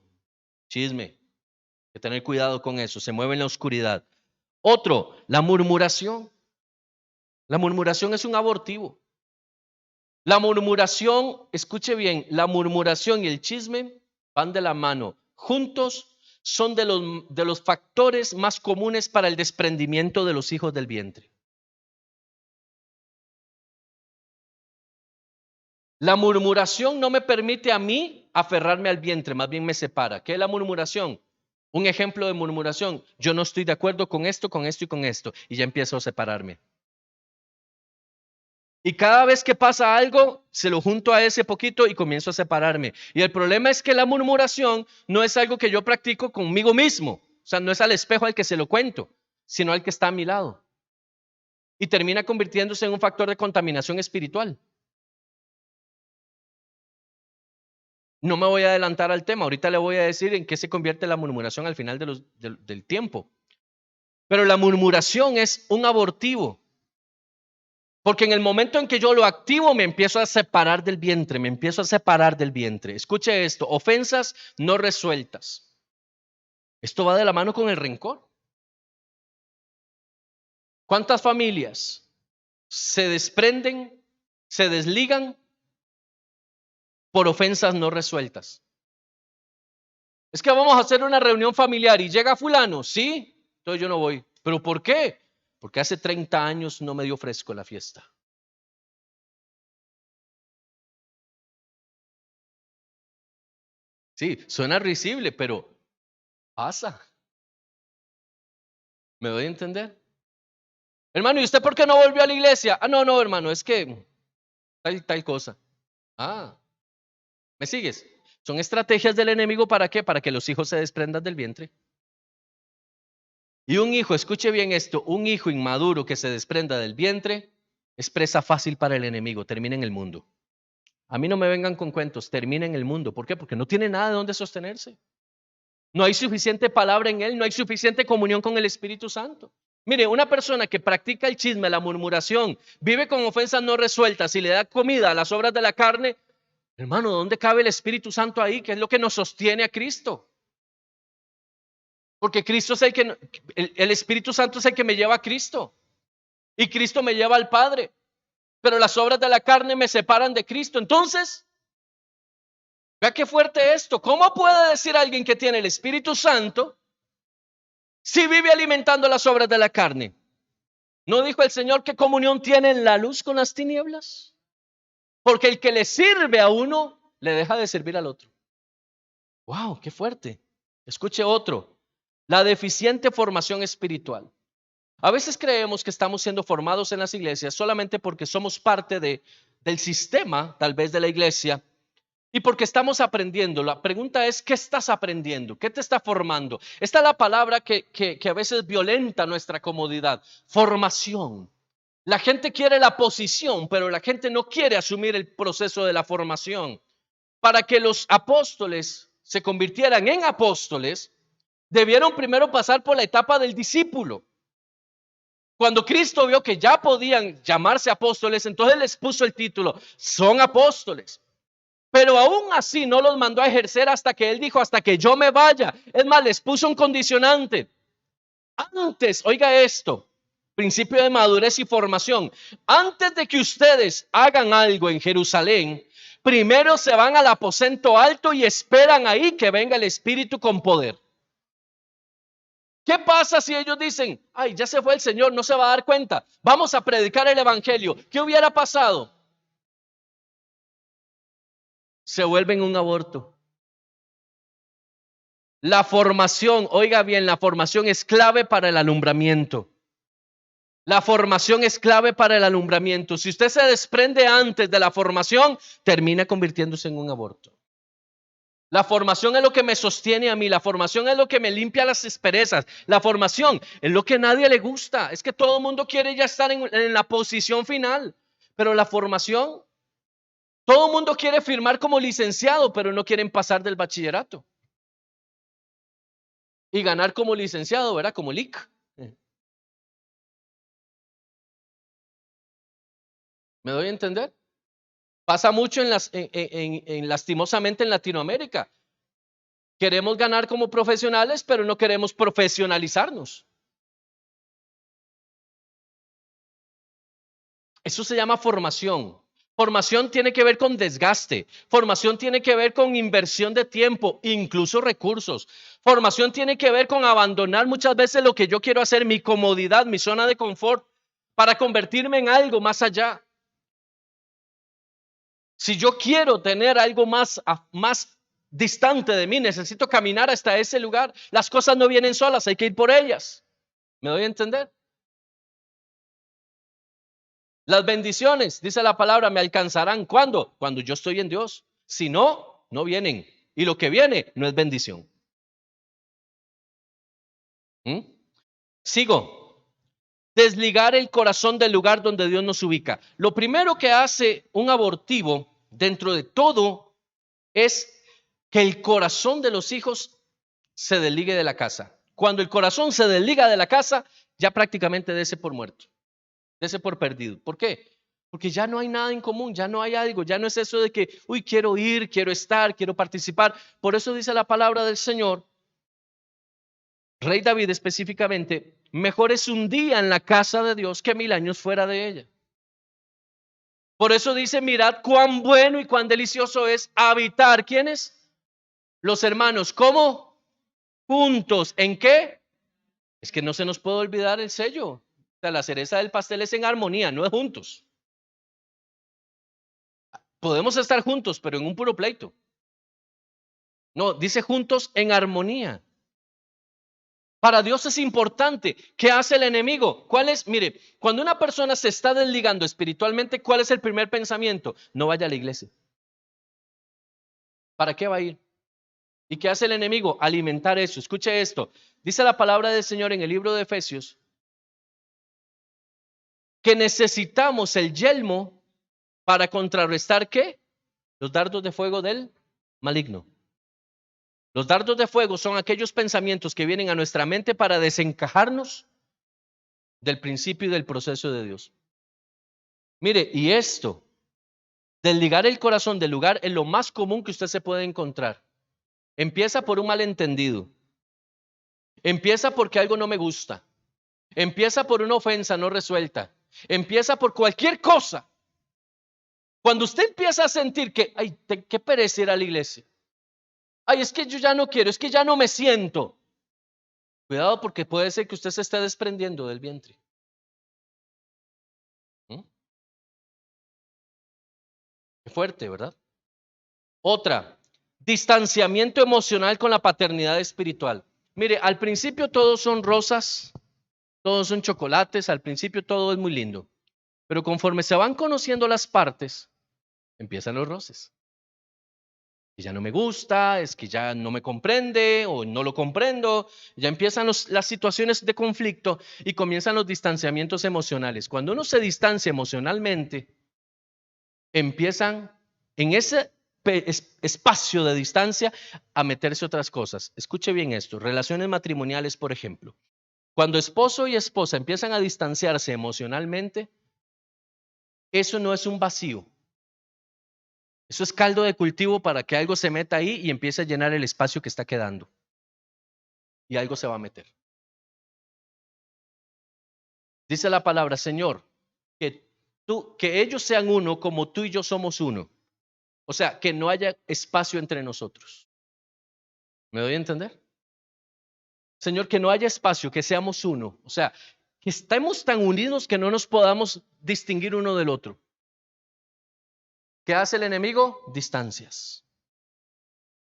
Chisme. Hay que tener cuidado con eso. Se mueve en la oscuridad. Otro, la murmuración. La murmuración es un abortivo. La murmuración, escuche bien, la murmuración y el chisme van de la mano. Juntos son de los factores más comunes para el desprendimiento de los hijos del vientre. La murmuración no me permite a mí aferrarme al vientre, más bien me separa. ¿Qué es la murmuración? Un ejemplo de murmuración. Yo no estoy de acuerdo con esto y con esto. Y ya empiezo a separarme. Y cada vez que pasa algo, se lo junto a ese poquito y comienzo a separarme. Y el problema es que la murmuración no es algo que yo practico conmigo mismo. O sea, no es al espejo al que se lo cuento, sino al que está a mi lado. Y termina convirtiéndose en un factor de contaminación espiritual. No me voy a adelantar al tema. Ahorita le voy a decir en qué se convierte la murmuración al final del tiempo. Pero la murmuración es un abortivo. Porque en el momento en que yo lo activo, me empiezo a separar del vientre, me empiezo a separar del vientre. Escuche esto, ofensas no resueltas. Esto va de la mano con el rencor. ¿Cuántas familias se desprenden, se desligan por ofensas no resueltas? Es que vamos a hacer una reunión familiar y llega fulano, ¿sí? Entonces yo no voy. ¿Pero por qué? Porque hace 30 años no me dio fresco la fiesta. Sí, suena risible, pero pasa. ¿Me doy a entender? Hermano, ¿y usted por qué no volvió a la iglesia? Ah, no, hermano, es que tal cosa. Ah, ¿me sigues? Son estrategias del enemigo, ¿para qué? Para que los hijos se desprendan del vientre. Y un hijo, escuche bien esto, un hijo inmaduro que se desprenda del vientre es presa fácil para el enemigo, termina en el mundo. A mí no me vengan con cuentos, termina en el mundo. ¿Por qué? Porque no tiene nada de dónde sostenerse. No hay suficiente palabra en él, no hay suficiente comunión con el Espíritu Santo. Mire, una persona que practica el chisme, la murmuración, vive con ofensas no resueltas y le da comida a las obras de la carne, hermano, ¿dónde cabe el Espíritu Santo ahí? ¿Qué es lo que nos sostiene a Cristo? Porque Cristo es el Espíritu Santo es el que me lleva a Cristo y Cristo me lleva al Padre. pero las obras de la carne me separan de Cristo. Entonces, vea qué fuerte esto. ¿Cómo puede decir alguien que tiene el Espíritu Santo si vive alimentando las obras de la carne? ¿No dijo el Señor qué comunión tiene la luz con las tinieblas? Porque el que le sirve a uno, le deja de servir al otro. ¡Wow! ¡Qué fuerte! Escuche otro. La deficiente formación espiritual. A veces creemos que estamos siendo formados en las iglesias solamente porque somos parte del sistema, tal vez de la iglesia, y porque estamos aprendiendo. La pregunta es, ¿qué estás aprendiendo? ¿Qué te está formando? Esta es la palabra que a veces violenta nuestra comodidad. Formación. La gente quiere la posición, pero la gente no quiere asumir el proceso de la formación. Para que los apóstoles se convirtieran en apóstoles, debieron primero pasar por la etapa del discípulo. Cuando Cristo vio que ya podían llamarse apóstoles, entonces les puso el título, son apóstoles. Pero aún así no los mandó a ejercer hasta que Él dijo, hasta que yo me vaya. Es más, les puso un condicionante. Antes, oiga esto, principio de madurez y formación. Antes de que ustedes hagan algo en Jerusalén, primero se van al aposento alto y esperan ahí que venga el Espíritu con poder. ¿Qué pasa si ellos dicen, ay, ya se fue el Señor, no se va a dar cuenta? Vamos a predicar el evangelio. ¿Qué hubiera pasado? Se vuelven un aborto. La formación, oiga bien, la formación es clave para el alumbramiento. La formación es clave para el alumbramiento. Si usted se desprende antes de la formación, termina convirtiéndose en un aborto. La formación es lo que me sostiene a mí. La formación es lo que me limpia las asperezas. La formación es lo que a nadie le gusta. Es que todo el mundo quiere ya estar en la posición final. Pero la formación, todo el mundo quiere firmar como licenciado, pero no quieren pasar del bachillerato. Y ganar como licenciado, ¿verdad? Como LIC. ¿Me doy a entender? Pasa mucho lastimosamente en Latinoamérica. Queremos ganar como profesionales, pero no queremos profesionalizarnos. Eso se llama formación. Formación tiene que ver con desgaste. Formación tiene que ver con inversión de tiempo, incluso recursos. Formación tiene que ver con abandonar muchas veces lo que yo quiero hacer, mi comodidad, mi zona de confort, para convertirme en algo más allá. Si yo quiero tener algo más distante de mí, necesito caminar hasta ese lugar. Las cosas no vienen solas, hay que ir por ellas. ¿Me doy a entender? Las bendiciones, dice la palabra, me alcanzarán. ¿Cuándo? Cuando yo estoy en Dios. Si no, no vienen. Y lo que viene no es bendición. Sigo. Desligar el corazón del lugar donde Dios nos ubica. Lo primero que hace un abortivo dentro de todo es que el corazón de los hijos se desligue de la casa. Cuando el corazón se desliga de la casa, ya prácticamente dese por muerto, dese por perdido. ¿Por qué? Porque ya no hay nada en común, ya no hay algo, ya no es eso de que, uy, quiero ir, quiero estar, quiero participar. Por eso dice la palabra del Señor, Rey David específicamente, mejor es un día en la casa de Dios que 1000 años fuera de ella. Por eso dice, mirad cuán bueno y cuán delicioso es habitar. ¿Quiénes? Los hermanos. ¿Cómo? Juntos. ¿En qué? Es que no se nos puede olvidar el sello. O sea, la cereza del pastel es en armonía, no es juntos. Podemos estar juntos, pero en un puro pleito. No, dice juntos en armonía. Para Dios es importante. ¿Qué hace el enemigo? ¿Cuál es? Mire, cuando una persona se está desligando espiritualmente, ¿cuál es el primer pensamiento? No vaya a la iglesia. ¿Para qué va a ir? ¿Y qué hace el enemigo? Alimentar eso. Escuche esto. Dice la palabra del Señor en el libro de Efesios que necesitamos el yelmo para contrarrestar ¿qué? Los dardos de fuego del maligno. Los dardos de fuego son aquellos pensamientos que vienen a nuestra mente para desencajarnos del principio y del proceso de Dios. Mire, y esto, desligar el corazón del lugar es lo más común que usted se puede encontrar. Empieza por un malentendido. Empieza porque algo no me gusta. Empieza por una ofensa no resuelta. Empieza por cualquier cosa. Cuando usted empieza a sentir que, ay, qué pereza ir a la iglesia. Ay, es que yo ya no quiero, es que ya no me siento. Cuidado porque puede ser que usted se esté desprendiendo del vientre. ¿Mm? Qué fuerte, ¿verdad? Otra, distanciamiento emocional con la paternidad espiritual. Mire, al principio todos son rosas, todos son chocolates, al principio todo es muy lindo. Pero conforme se van conociendo las partes, empiezan los roces. Y ya no me gusta, es que ya no me comprende o no lo comprendo, ya empiezan las situaciones de conflicto y comienzan los distanciamientos emocionales. Cuando uno se distancia emocionalmente, empiezan en ese espacio de distancia a meterse otras cosas. Escuche bien esto, relaciones matrimoniales, por ejemplo. Cuando esposo y esposa empiezan a distanciarse emocionalmente, eso no es un vacío. Eso es caldo de cultivo para que algo se meta ahí y empiece a llenar el espacio que está quedando. Y algo se va a meter. Dice la palabra, Señor, que ellos sean uno como tú y yo somos uno. O sea, que no haya espacio entre nosotros. ¿Me doy a entender? Señor, que no haya espacio, que seamos uno. O sea, que estemos tan unidos que no nos podamos distinguir uno del otro. ¿Qué hace el enemigo? Distancias.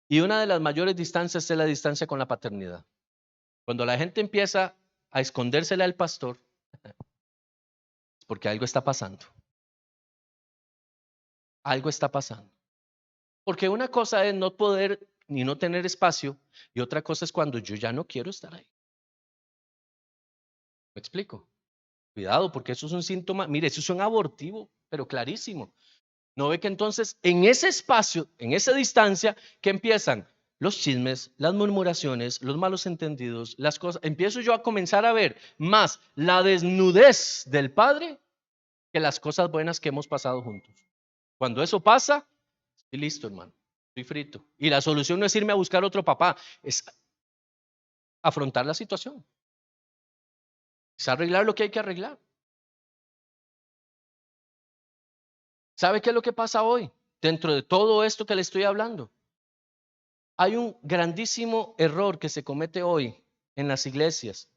Y una de las mayores distancias es la distancia con la paternidad. Cuando la gente empieza a escondérsela al pastor, es porque algo está pasando. Algo está pasando. Porque una cosa es no poder ni no tener espacio y otra cosa es cuando yo ya no quiero estar ahí. ¿Me explico? Cuidado, porque eso es un síntoma, mire, eso es un abortivo, pero clarísimo. ¿No ve que entonces en ese espacio, en esa distancia, que empiezan los chismes, las murmuraciones, los malos entendidos, las cosas, empiezo yo a comenzar a ver más la desnudez del Padre que las cosas buenas que hemos pasado juntos? Cuando eso pasa, estoy listo, hermano, estoy frito. Y la solución no es irme a buscar otro papá, es afrontar la situación, es arreglar lo que hay que arreglar. ¿Sabe qué es lo que pasa hoy? Dentro de todo esto que le estoy hablando, hay un grandísimo error que se comete hoy en las iglesias,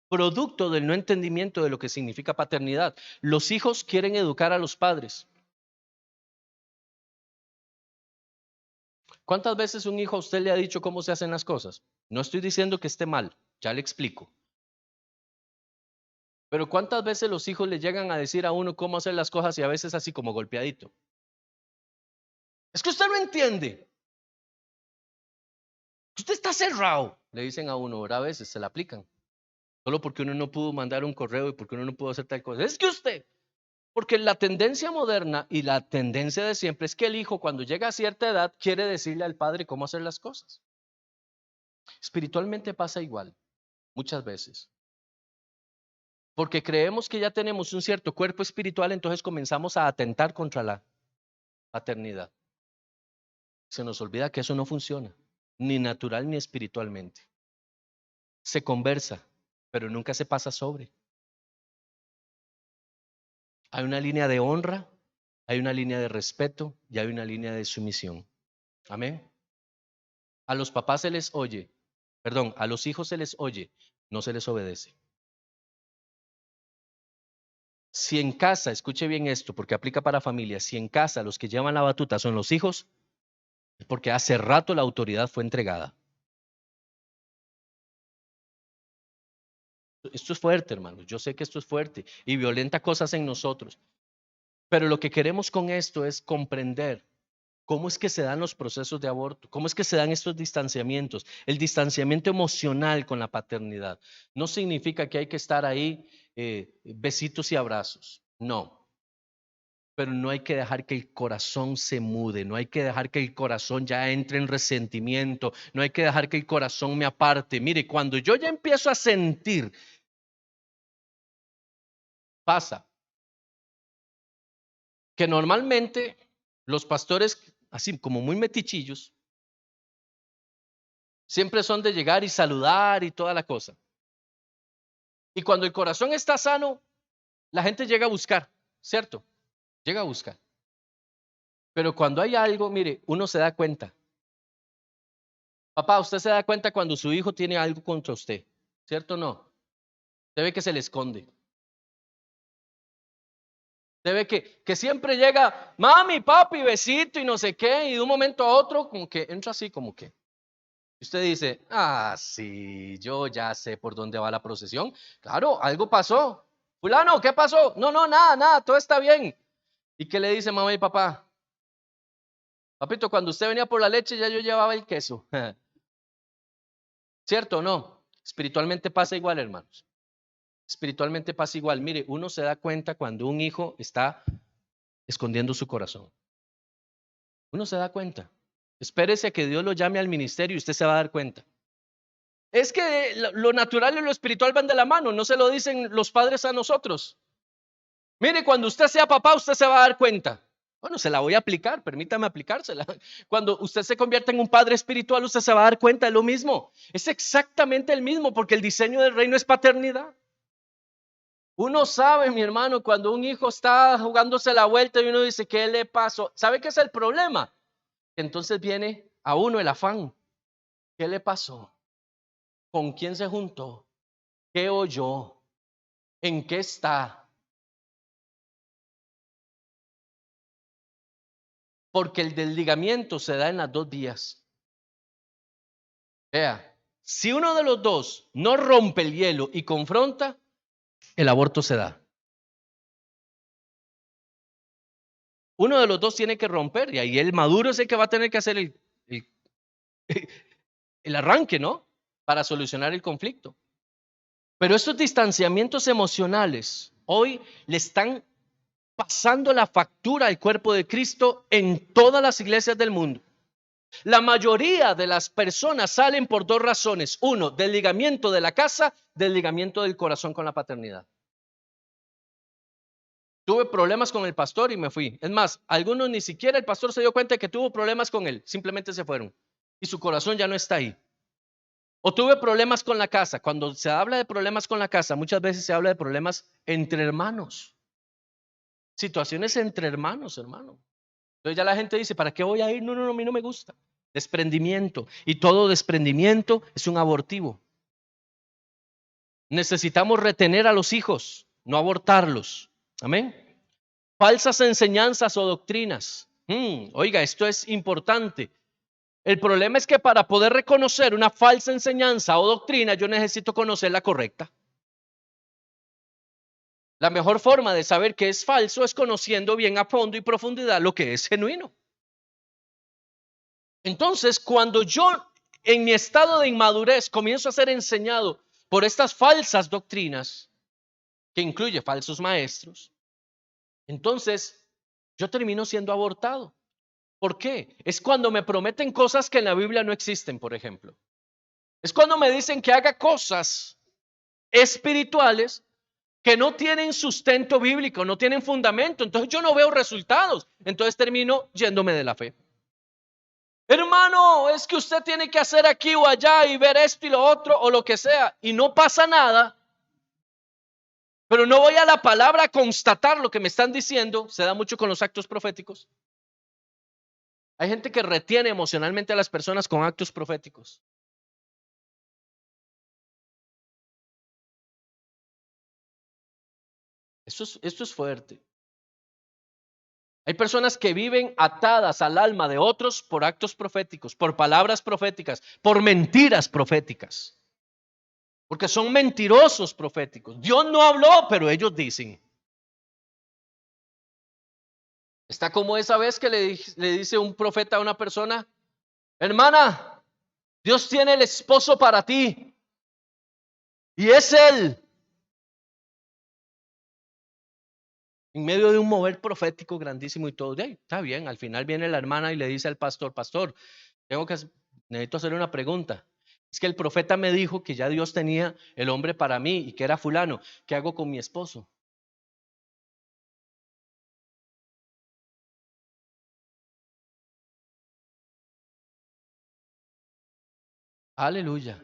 producto del no entendimiento de lo que significa paternidad. Los hijos quieren educar a los padres. ¿Cuántas veces un hijo a usted le ha dicho cómo se hacen las cosas? No estoy diciendo que esté mal, ya le explico. Pero ¿cuántas veces los hijos le llegan a decir a uno cómo hacer las cosas y a veces así como golpeadito? Es que usted no entiende. Usted está cerrado, le dicen a uno, ¿verdad? A veces se la aplican. Solo porque uno no pudo mandar un correo y porque uno no pudo hacer tal cosa. Es que usted, porque la tendencia moderna y la tendencia de siempre es que el hijo cuando llega a cierta edad quiere decirle al padre cómo hacer las cosas. Espiritualmente pasa igual, muchas veces. Porque creemos que ya tenemos un cierto cuerpo espiritual, entonces comenzamos a atentar contra la paternidad. Se nos olvida que eso no funciona, ni natural ni espiritualmente. Se conversa, pero nunca se pasa sobre. Hay una línea de honra, hay una línea de respeto y hay una línea de sumisión. Amén. A los papás se les oye, perdón, a los hijos se les oye, no se les obedece. Si en casa, escuche bien esto, porque aplica para familias, si en casa los que llevan la batuta son los hijos, es porque hace rato la autoridad fue entregada. Esto es fuerte, hermanos. Yo sé que esto es fuerte y violenta cosas en nosotros. Pero lo que queremos con esto es comprender cómo es que se dan los procesos de aborto, cómo es que se dan estos distanciamientos. El distanciamiento emocional con la paternidad no significa que hay que estar ahí besitos y abrazos. No. Pero no hay que dejar que el corazón se mude, no hay que dejar que el corazón ya entre en resentimiento, no hay que dejar que el corazón me aparte. Mire, cuando yo ya empiezo a sentir, pasa que normalmente los pastores, así como muy metichillos, siempre son de llegar y saludar y toda la cosa. Y cuando el corazón está sano, la gente llega a buscar, ¿cierto? Llega a buscar. Pero cuando hay algo, mire, uno se da cuenta. Papá, usted se da cuenta cuando su hijo tiene algo contra usted, ¿cierto o no? Usted ve que se le esconde. Usted ve que siempre llega, mami, papi, besito y no sé qué, y de un momento a otro como que entra así como que. Usted dice, sí, yo ya sé por dónde va la procesión. Claro, algo pasó. Fulano, ¿qué pasó? No, no, nada, nada, todo está bien. ¿Y qué le dice mamá y papá? Papito, cuando usted venía por la leche ya yo llevaba el queso. ¿Cierto o no? Espiritualmente pasa igual, hermanos. Espiritualmente pasa igual. Mire, uno se da cuenta cuando un hijo está escondiendo su corazón. Uno se da cuenta. Espérese a que Dios lo llame al ministerio y usted se va a dar cuenta. Es que lo natural y lo espiritual van de la mano, no se lo dicen los padres a nosotros. Mire, cuando usted sea papá, usted se va a dar cuenta. Bueno, se la voy a aplicar, permítame aplicársela. Cuando usted se convierte en un padre espiritual, usted se va a dar cuenta de lo mismo. Es exactamente el mismo, porque el diseño del reino es paternidad. Uno sabe, mi hermano, cuando un hijo está jugándose la vuelta y uno dice, ¿qué le pasó? ¿Sabe qué es el problema? Entonces viene a uno el afán. ¿Qué le pasó? ¿Con quién se juntó? ¿Qué oyó? ¿En qué está? Porque el desligamiento se da en las dos vías. Vea, si uno de los dos no rompe el hielo y confronta, el aborto se da. Uno de los dos tiene que romper y ahí el maduro es el que va a tener que hacer el, el arranque, ¿no? Para solucionar el conflicto. Pero estos distanciamientos emocionales hoy le están pasando la factura al cuerpo de Cristo en todas las iglesias del mundo. La mayoría de las personas salen por dos razones. Uno, desligamiento de la casa, desligamiento del corazón con la paternidad. Tuve problemas con el pastor y me fui. Es más, algunos ni siquiera el pastor se dio cuenta de que tuvo problemas con él. Simplemente se fueron. Y su corazón ya no está ahí. O tuve problemas con la casa. Cuando se habla de problemas con la casa, muchas veces se habla de problemas entre hermanos. Situaciones entre hermanos, hermano. Entonces ya la gente dice, ¿para qué voy a ir? No, no, no, a mí no me gusta. Desprendimiento. Y todo desprendimiento es un abortivo. Necesitamos retener a los hijos, no abortarlos. Amén. Falsas enseñanzas o doctrinas. Oiga, esto es importante. El problema es que para poder reconocer una falsa enseñanza o doctrina, yo necesito conocer la correcta. La mejor forma de saber que es falso es conociendo bien a fondo y profundidad lo que es genuino. Entonces, cuando yo en mi estado de inmadurez comienzo a ser enseñado por estas falsas doctrinas, que incluye falsos maestros, entonces yo termino siendo abortado. ¿Por qué? Es cuando me prometen cosas que en la Biblia no existen, por ejemplo. Es cuando me dicen que haga cosas espirituales que no tienen sustento bíblico, no tienen fundamento. Entonces yo no veo resultados. Entonces termino yéndome de la fe. Hermano, es que usted tiene que hacer aquí o allá y ver esto y lo otro o lo que sea. Y no pasa nada. Pero no voy a la palabra a constatar lo que me están diciendo. Se da mucho con los actos proféticos. Hay gente que retiene emocionalmente a las personas con actos proféticos. Esto es fuerte. Hay personas que viven atadas al alma de otros por actos proféticos, por palabras proféticas, por mentiras proféticas. Porque son mentirosos proféticos. Dios no habló, pero ellos dicen. Está como esa vez que le dice un profeta a una persona, hermana, Dios tiene el esposo para ti y es él. En medio de un mover profético grandísimo y todo, está bien, al final viene la hermana y le dice al pastor, necesito hacerle una pregunta. Es que el profeta me dijo que ya Dios tenía el hombre para mí y que era fulano. ¿Qué hago con mi esposo? Aleluya.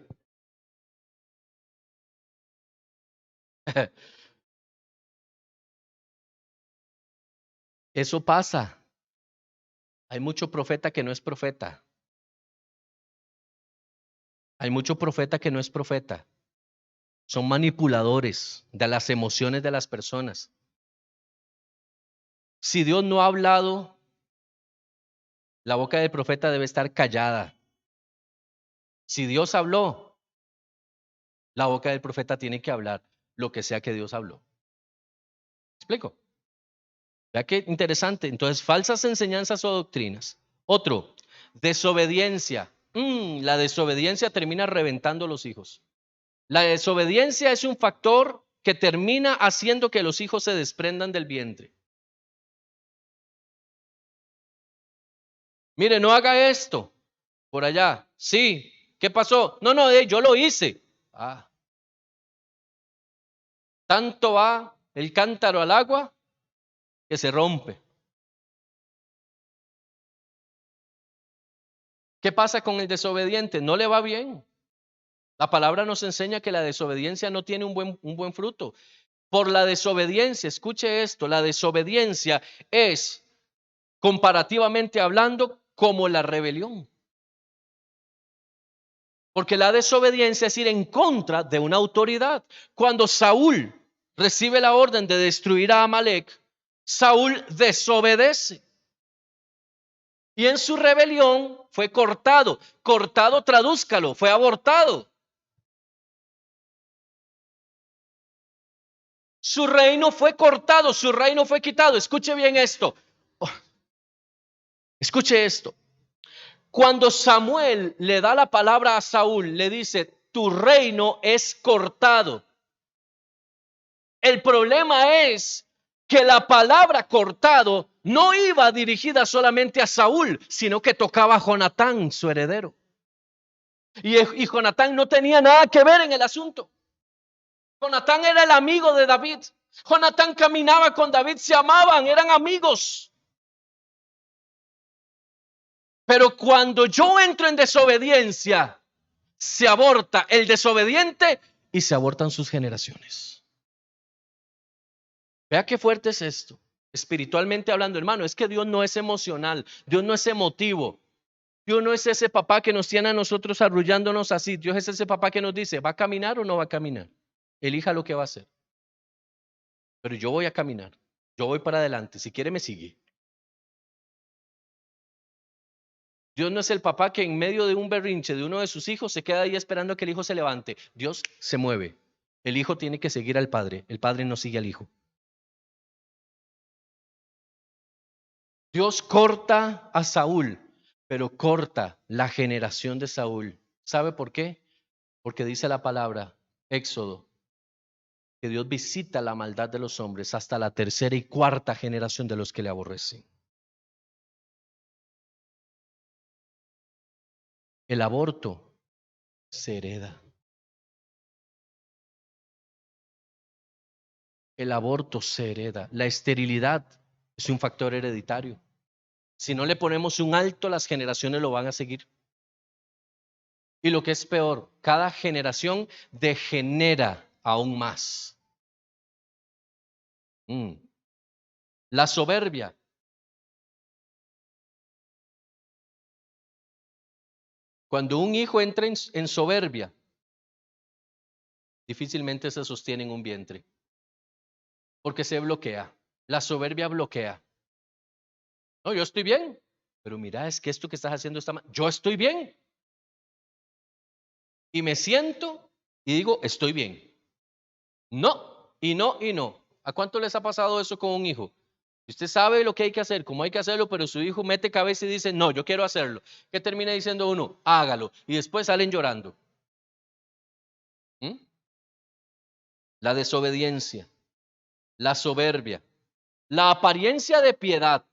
Eso pasa. Hay mucho profeta que no es profeta. Hay mucho profeta que no es profeta. Son manipuladores de las emociones de las personas. Si Dios no ha hablado, la boca del profeta debe estar callada. Si Dios habló, la boca del profeta tiene que hablar lo que sea que Dios habló. ¿Explico? Vea qué interesante. Entonces, falsas enseñanzas o doctrinas. Otro, desobediencia. La desobediencia termina reventando los hijos. La desobediencia es un factor que termina haciendo que los hijos se desprendan del vientre. Mire, no haga esto. Por allá. Sí. ¿Qué pasó? No, no, yo lo hice. Tanto va el cántaro al agua que se rompe. ¿Qué pasa con el desobediente? No le va bien. La palabra nos enseña que la desobediencia no tiene un buen fruto. Por la desobediencia, escuche esto, la desobediencia es, comparativamente hablando, como la rebelión. Porque la desobediencia es ir en contra de una autoridad. Cuando Saúl recibe la orden de destruir a Amalek, Saúl desobedece. Y en su rebelión fue cortado. Cortado, tradúzcalo, fue abortado. Su reino fue cortado, su reino fue quitado. Escuche bien esto. Escuche esto. Cuando Samuel le da la palabra a Saúl, le dice, tu reino es cortado. El problema es que la palabra cortado no iba dirigida solamente a Saúl, sino que tocaba a Jonatán, su heredero. Y Jonatán no tenía nada que ver en el asunto. Jonatán era el amigo de David. Jonatán caminaba con David, se amaban, eran amigos. Pero cuando yo entro en desobediencia, se aborta el desobediente y se abortan sus generaciones. Vea qué fuerte es esto. Espiritualmente hablando, hermano, es que Dios no es emocional, Dios no es emotivo. Dios no es ese papá que nos tiene a nosotros arrullándonos así. Dios es ese papá que nos dice, ¿va a caminar o no va a caminar? Elija lo que va a hacer. Pero yo voy a caminar. Yo voy para adelante. Si quiere, me sigue. Dios no es el papá que en medio de un berrinche de uno de sus hijos se queda ahí esperando a que el hijo se levante. Dios se mueve. El hijo tiene que seguir al padre. El padre no sigue al hijo. Dios corta a Saúl, pero corta la generación de Saúl. ¿Sabe por qué? Porque dice la palabra, Éxodo, que Dios visita la maldad de los hombres hasta la tercera y cuarta generación de los que le aborrecen. El aborto se hereda. El aborto se hereda. La esterilidad es un factor hereditario. Si no le ponemos un alto, las generaciones lo van a seguir. Y lo que es peor, cada generación degenera aún más. La soberbia. Cuando un hijo entra en soberbia, difícilmente se sostiene en un vientre. Porque se bloquea. La soberbia bloquea. No, yo estoy bien. Pero mira, es que esto que estás haciendo está mal. Yo estoy bien. Y me siento y digo, estoy bien. No, y no, y no. ¿A cuánto les ha pasado eso con un hijo? Usted sabe lo que hay que hacer, cómo hay que hacerlo, pero su hijo mete cabeza y dice, no, yo quiero hacerlo. ¿Qué termina diciendo uno? Hágalo. Y después salen llorando. La desobediencia, la soberbia, la apariencia de piedad.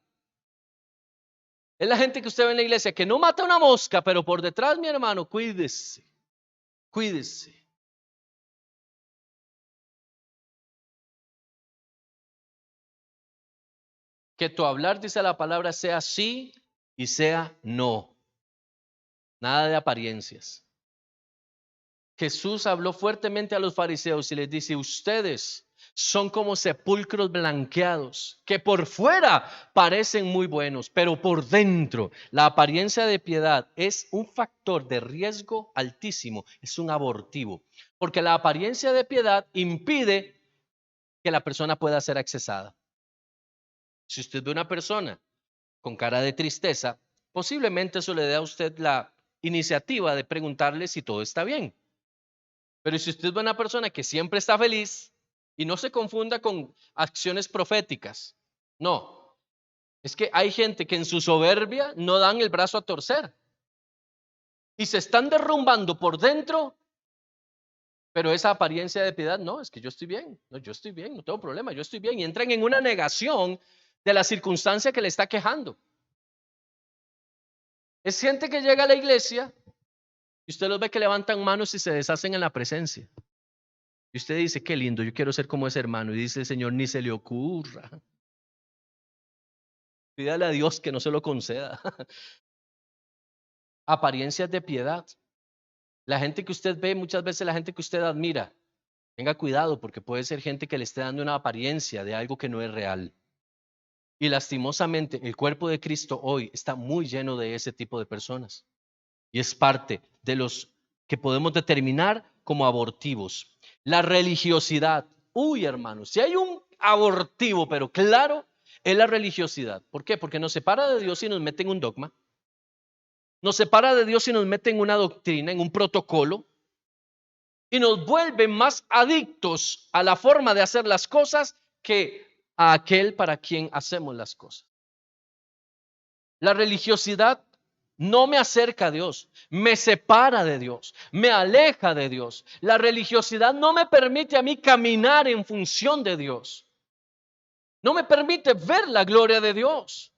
Es la gente que usted ve en la iglesia que no mata una mosca, pero por detrás, mi hermano, cuídese, cuídese. Que tu hablar, dice la palabra, sea sí y sea no. Nada de apariencias. Jesús habló fuertemente a los fariseos y les dice, ustedes Son como sepulcros blanqueados, que por fuera parecen muy buenos, pero por dentro la apariencia de piedad es un factor de riesgo altísimo, es un abortivo, porque la apariencia de piedad impide que la persona pueda ser accesada. Si usted ve una persona con cara de tristeza, posiblemente eso le dé a usted la iniciativa de preguntarle si todo está bien. Pero si usted ve una persona que siempre está feliz, y no se confunda con acciones proféticas, no, es que hay gente que en su soberbia no dan el brazo a torcer y se están derrumbando por dentro, pero esa apariencia de piedad, no, es que yo estoy bien, no, yo estoy bien, no tengo problema, yo estoy bien, y entran en una negación de la circunstancia que le está quejando. Es gente que llega a la iglesia y usted los ve que levantan manos y se deshacen en la presencia. Y usted dice, qué lindo, yo quiero ser como ese hermano. Y dice el Señor, ni se le ocurra. Pídale a Dios que no se lo conceda. Apariencias de piedad. La gente que usted ve, muchas veces la gente que usted admira, tenga cuidado porque puede ser gente que le esté dando una apariencia de algo que no es real. Y lastimosamente el cuerpo de Cristo hoy está muy lleno de ese tipo de personas. Y es parte de los que podemos determinar como abortivos. La religiosidad. Uy, hermanos, si hay un abortivo, pero claro, es la religiosidad. ¿Por qué? Porque nos separa de Dios y nos mete en un dogma. Nos separa de Dios y nos mete en una doctrina, en un protocolo. Y nos vuelve más adictos a la forma de hacer las cosas que a aquel para quien hacemos las cosas. La religiosidad no me acerca a Dios, me separa de Dios, me aleja de Dios. La religiosidad no me permite a mí caminar en función de Dios. No me permite ver la gloria de Dios.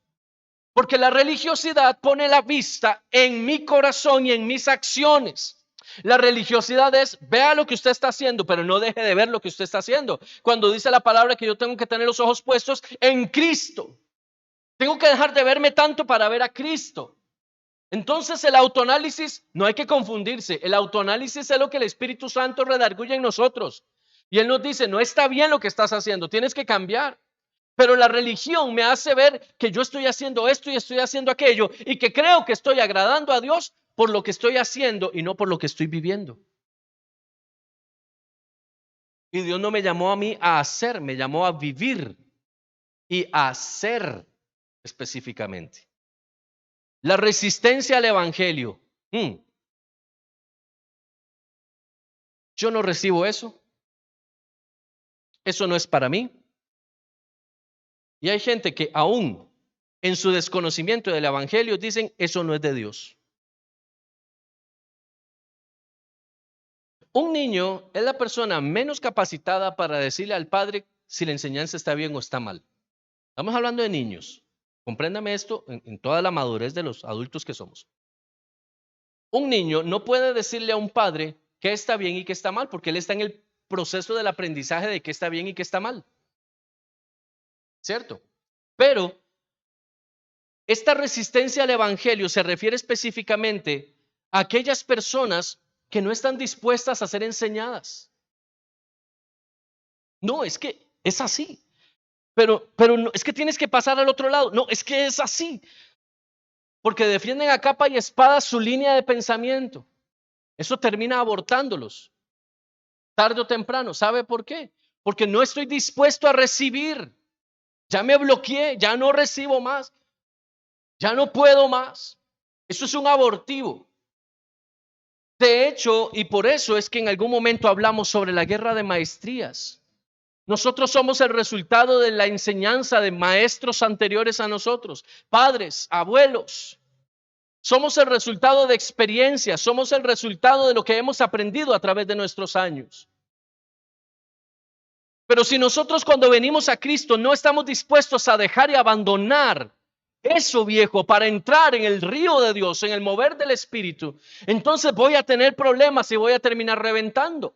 Porque la religiosidad pone la vista en mi corazón y en mis acciones. La religiosidad es, vea lo que usted está haciendo, pero no deje de ver lo que usted está haciendo. Cuando dice la palabra que yo tengo que tener los ojos puestos en Cristo. Tengo que dejar de verme tanto para ver a Cristo. Entonces el autoanálisis, no hay que confundirse, el autoanálisis es lo que el Espíritu Santo redarguye en nosotros. Y Él nos dice, no está bien lo que estás haciendo, tienes que cambiar. Pero la religión me hace ver que yo estoy haciendo esto y estoy haciendo aquello y que creo que estoy agradando a Dios por lo que estoy haciendo y no por lo que estoy viviendo. Y Dios no me llamó a mí a hacer, me llamó a vivir y a hacer específicamente. La resistencia al evangelio. Yo no recibo eso. Eso no es para mí. Y hay gente que aún en su desconocimiento del evangelio dicen, eso no es de Dios. Un niño es la persona menos capacitada para decirle al padre si la enseñanza está bien o está mal. Estamos hablando de niños. Compréndame esto en toda la madurez de los adultos que somos. Un niño no puede decirle a un padre qué está bien y qué está mal, porque él está en el proceso del aprendizaje de qué está bien y qué está mal. ¿Cierto? Pero esta resistencia al evangelio se refiere específicamente a aquellas personas que no están dispuestas a ser enseñadas. No, es que es así. Pero no, es que tienes que pasar al otro lado. No, es que es así. Porque defienden a capa y espada su línea de pensamiento. Eso termina abortándolos. Tarde o temprano. ¿Sabe por qué? Porque no estoy dispuesto a recibir. Ya me bloqueé, ya no recibo más. Ya no puedo más. Eso es un abortivo. De hecho, y por eso es que en algún momento hablamos sobre la guerra de maestrías. Nosotros somos el resultado de la enseñanza de maestros anteriores a nosotros, padres, abuelos. Somos el resultado de experiencias, somos el resultado de lo que hemos aprendido a través de nuestros años. Pero si nosotros cuando venimos a Cristo no estamos dispuestos a dejar y abandonar eso viejo para entrar en el río de Dios, en el mover del Espíritu, entonces voy a tener problemas y voy a terminar reventando.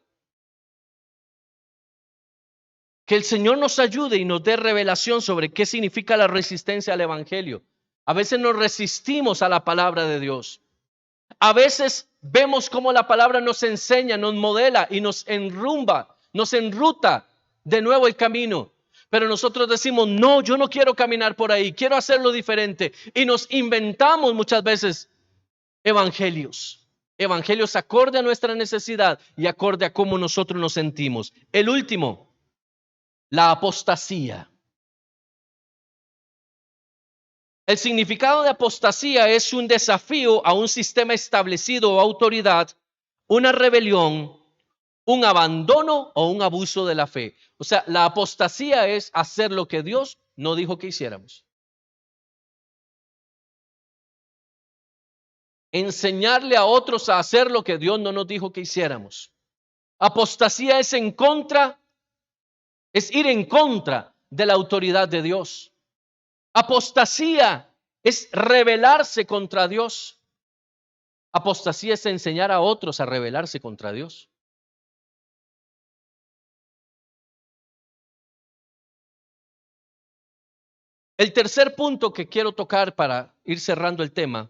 Que el Señor nos ayude y nos dé revelación sobre qué significa la resistencia al Evangelio. A veces nos resistimos a la palabra de Dios. A veces vemos cómo la palabra nos enseña, nos modela y nos enrumba, nos enruta de nuevo el camino. Pero nosotros decimos, no, yo no quiero caminar por ahí, quiero hacerlo diferente. Y nos inventamos muchas veces evangelios. Evangelios acorde a nuestra necesidad y acorde a cómo nosotros nos sentimos. El último, la apostasía. El significado de apostasía es un desafío a un sistema establecido o autoridad, una rebelión, un abandono o un abuso de la fe. O sea, la apostasía es hacer lo que Dios no dijo que hiciéramos. Enseñarle a otros a hacer lo que Dios no nos dijo que hiciéramos. Apostasía es ir en contra de la autoridad de Dios. Apostasía es rebelarse contra Dios. Apostasía es enseñar a otros a rebelarse contra Dios. El tercer punto que quiero tocar para ir cerrando el tema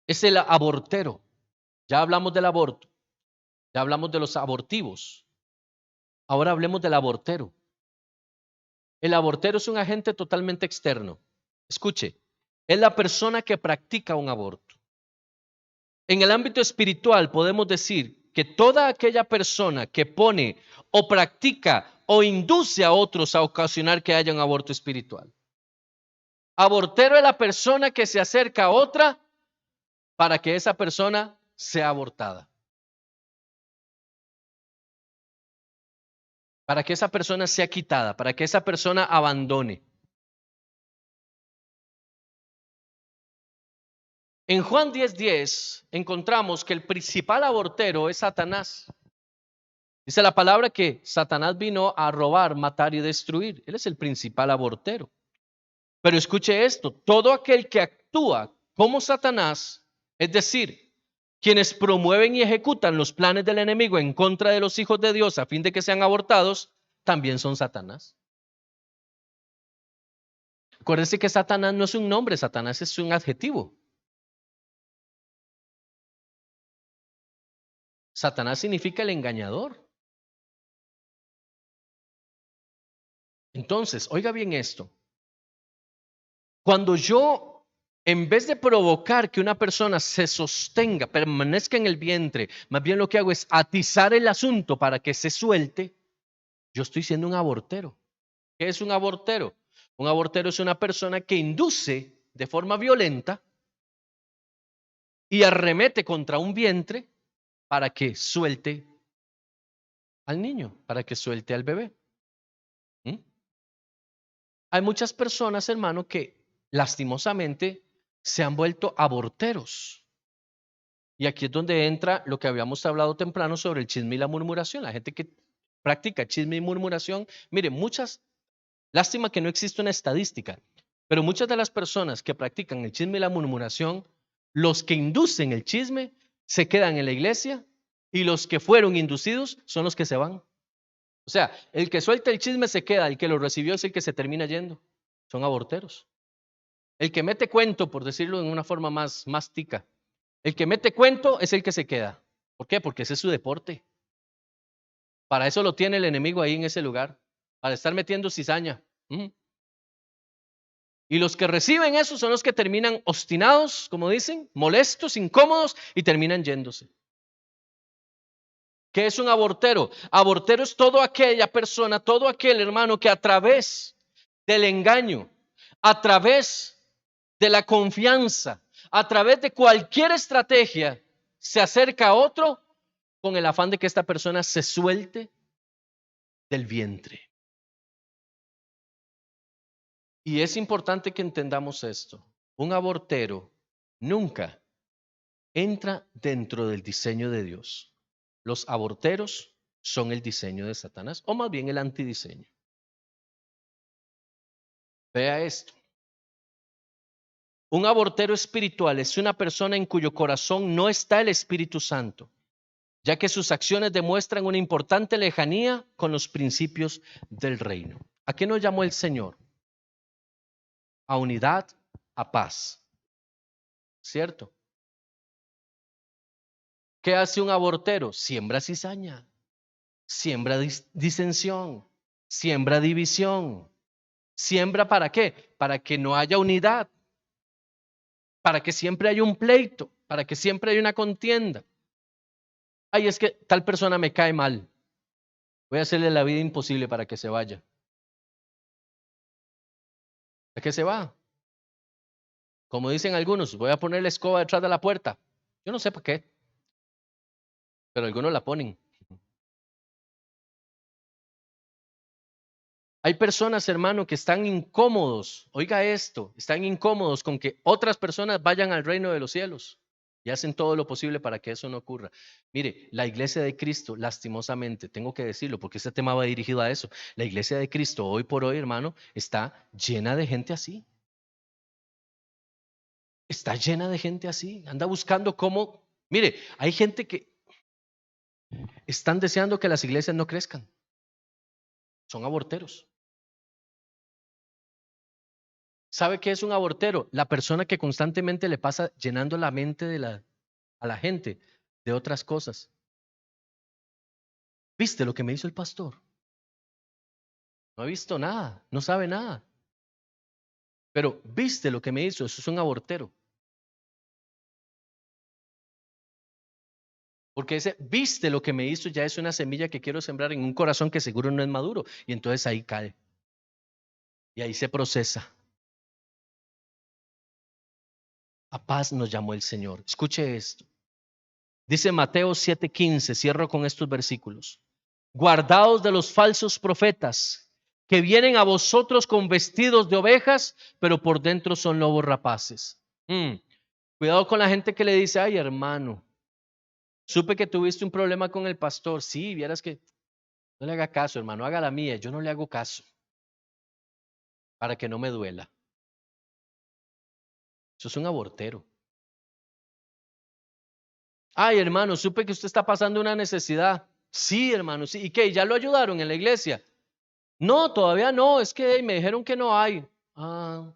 es el abortero. Ya hablamos del aborto, ya hablamos de los abortivos. Ahora hablemos del abortero. El abortero es un agente totalmente externo. Escuche, es la persona que practica un aborto. En el ámbito espiritual podemos decir que toda aquella persona que pone o practica o induce a otros a ocasionar que haya un aborto espiritual. Abortero es la persona que se acerca a otra para que esa persona sea abortada. Para que esa persona sea quitada, para que esa persona abandone. En Juan 10:10 encontramos que el principal abortero es Satanás. Dice la palabra que Satanás vino a robar, matar y destruir. Él es el principal abortero. Pero escuche esto, todo aquel que actúa como Satanás, es decir, quienes promueven y ejecutan los planes del enemigo en contra de los hijos de Dios a fin de que sean abortados, también son Satanás. Acuérdense que Satanás no es un nombre, Satanás es un adjetivo. Satanás significa el engañador. Entonces, oiga bien esto. Cuando yo, en vez de provocar que una persona se sostenga, permanezca en el vientre, más bien lo que hago es atizar el asunto para que se suelte, yo estoy siendo un abortero. ¿Qué es un abortero? Un abortero es una persona que induce de forma violenta y arremete contra un vientre para que suelte al niño, para que suelte al bebé. ¿Mm? Hay muchas personas, hermano, que lastimosamente se han vuelto aborteros. Y aquí es donde entra lo que habíamos hablado temprano sobre el chisme y la murmuración. La gente que practica chisme y murmuración, mire, lástima que no existe una estadística, pero muchas de las personas que practican el chisme y la murmuración, los que inducen el chisme se quedan en la iglesia y los que fueron inducidos son los que se van. O sea, el que suelta el chisme se queda, el que lo recibió es el que se termina yendo. Son aborteros. El que mete cuento, por decirlo en una forma más tica, el que mete cuento es el que se queda. ¿Por qué? Porque ese es su deporte. Para eso lo tiene el enemigo ahí en ese lugar, para estar metiendo cizaña. Y los que reciben eso son los que terminan obstinados, como dicen, molestos, incómodos y terminan yéndose. ¿Qué es un abortero? Abortero es toda aquella persona, todo aquel hermano que a través del engaño, a través de la confianza, a través de cualquier estrategia, se acerca a otro con el afán de que esta persona se suelte del vientre. Y es importante que entendamos esto. Un abortero nunca entra dentro del diseño de Dios. Los aborteros son el diseño de Satanás, o más bien el antidiseño. Vea esto. Un abortero espiritual es una persona en cuyo corazón no está el Espíritu Santo, ya que sus acciones demuestran una importante lejanía con los principios del reino. ¿A qué nos llamó el Señor? A unidad, a paz. ¿Cierto? ¿Qué hace un abortero? Siembra cizaña. siembra disensión, siembra división. ¿Siembra para qué? Para que no haya unidad, para que siempre haya un pleito, para que siempre haya una contienda. Ay, es que tal persona me cae mal. Voy a hacerle la vida imposible para que se vaya. ¿A qué se va? Como dicen algunos, voy a poner la escoba detrás de la puerta. Yo no sé para qué, pero algunos la ponen. Hay personas, hermano, que están incómodos. Oiga esto, están incómodos con que otras personas vayan al reino de los cielos y hacen todo lo posible para que eso no ocurra. Mire, la iglesia de Cristo, lastimosamente, tengo que decirlo porque este tema va dirigido a eso. La iglesia de Cristo hoy por hoy, hermano, está llena de gente así. Está llena de gente así. Anda buscando cómo. Mire, hay gente que están deseando que las iglesias no crezcan. Son aborteros. ¿Sabe qué es un abortero? La persona que constantemente le pasa llenando la mente a la gente de otras cosas. ¿Viste lo que me hizo el pastor? No ha visto nada, no sabe nada. Pero ¿viste lo que me hizo? Eso es un abortero. Porque ese ¿viste lo que me hizo? Ya es una semilla que quiero sembrar en un corazón que seguro no es maduro. Y entonces ahí cae. Y ahí se procesa. A paz nos llamó el Señor. Escuche esto. Dice Mateo 7:15, cierro con estos versículos. Guardaos de los falsos profetas que vienen a vosotros con vestidos de ovejas, pero por dentro son lobos rapaces. Cuidado con la gente que le dice, ay hermano, supe que tuviste un problema con el pastor. Sí, vieras que no le haga caso, hermano, haga la mía. Yo no le hago caso para que no me duela. Eso es un abortero. Ay, hermano, supe que usted está pasando una necesidad. Sí, hermano, sí. ¿Y qué? ¿Ya lo ayudaron en la iglesia? No, todavía no. Es que me dijeron que no hay. Ah,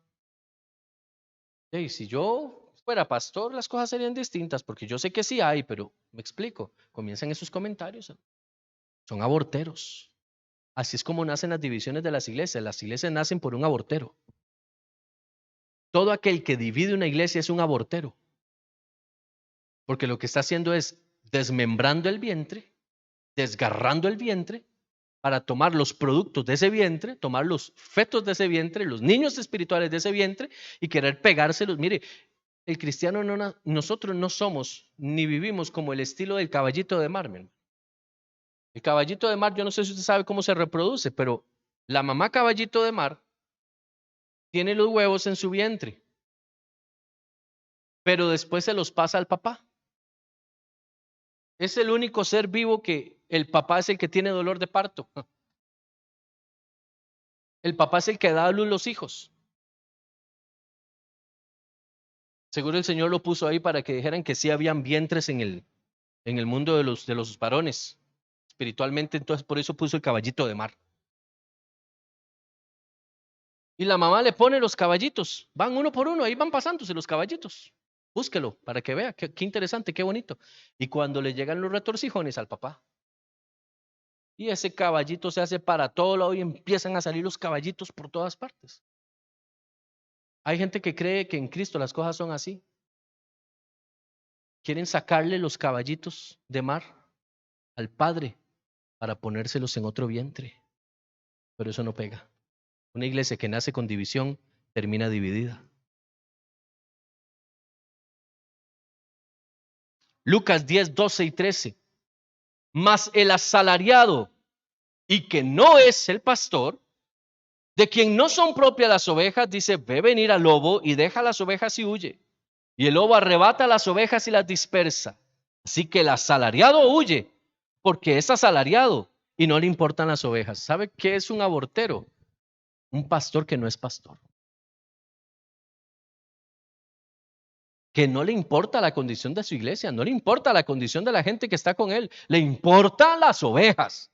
si yo fuera pastor, las cosas serían distintas, porque yo sé que sí hay, pero me explico. Comienzan esos comentarios. Son aborteros. Así es como nacen las divisiones de las iglesias. Las iglesias nacen por un abortero. Todo aquel que divide una iglesia es un abortero. Porque lo que está haciendo es desmembrando el vientre, desgarrando el vientre, para tomar los productos de ese vientre, tomar los fetos de ese vientre, los niños espirituales de ese vientre y querer pegárselos. Mire, el cristiano nosotros no somos ni vivimos como el estilo del caballito de mar. El caballito de mar, yo no sé si usted sabe cómo se reproduce, pero la mamá caballito de mar tiene los huevos en su vientre, pero después se los pasa al papá. Es el único ser vivo que el papá es el que tiene dolor de parto. El papá es el que da a luz los hijos. Seguro el Señor lo puso ahí para que dijeran que sí habían vientres en el mundo de los varones. Espiritualmente, entonces por eso puso el caballito de mar. Y la mamá le pone los caballitos. Van uno por uno, ahí van pasándose los caballitos. Búsquelo para que vea. Qué interesante, qué bonito. Y cuando le llegan los retorcijones al papá. Y ese caballito se hace para todo lado y empiezan a salir los caballitos por todas partes. Hay gente que cree que en Cristo las cosas son así. Quieren sacarle los caballitos de mar al Padre para ponérselos en otro vientre. Pero eso no pega. Una iglesia que nace con división termina dividida. Lucas 10, 12 y 13. Mas el asalariado y que no es el pastor, de quien no son propias las ovejas, dice, ve venir al lobo y deja las ovejas y huye. Y el lobo arrebata las ovejas y las dispersa. Así que el asalariado huye porque es asalariado y no le importan las ovejas. ¿Sabe qué es un abortero? Un pastor que no es pastor. Que no le importa la condición de su iglesia, no le importa la condición de la gente que está con él, le importan las ovejas.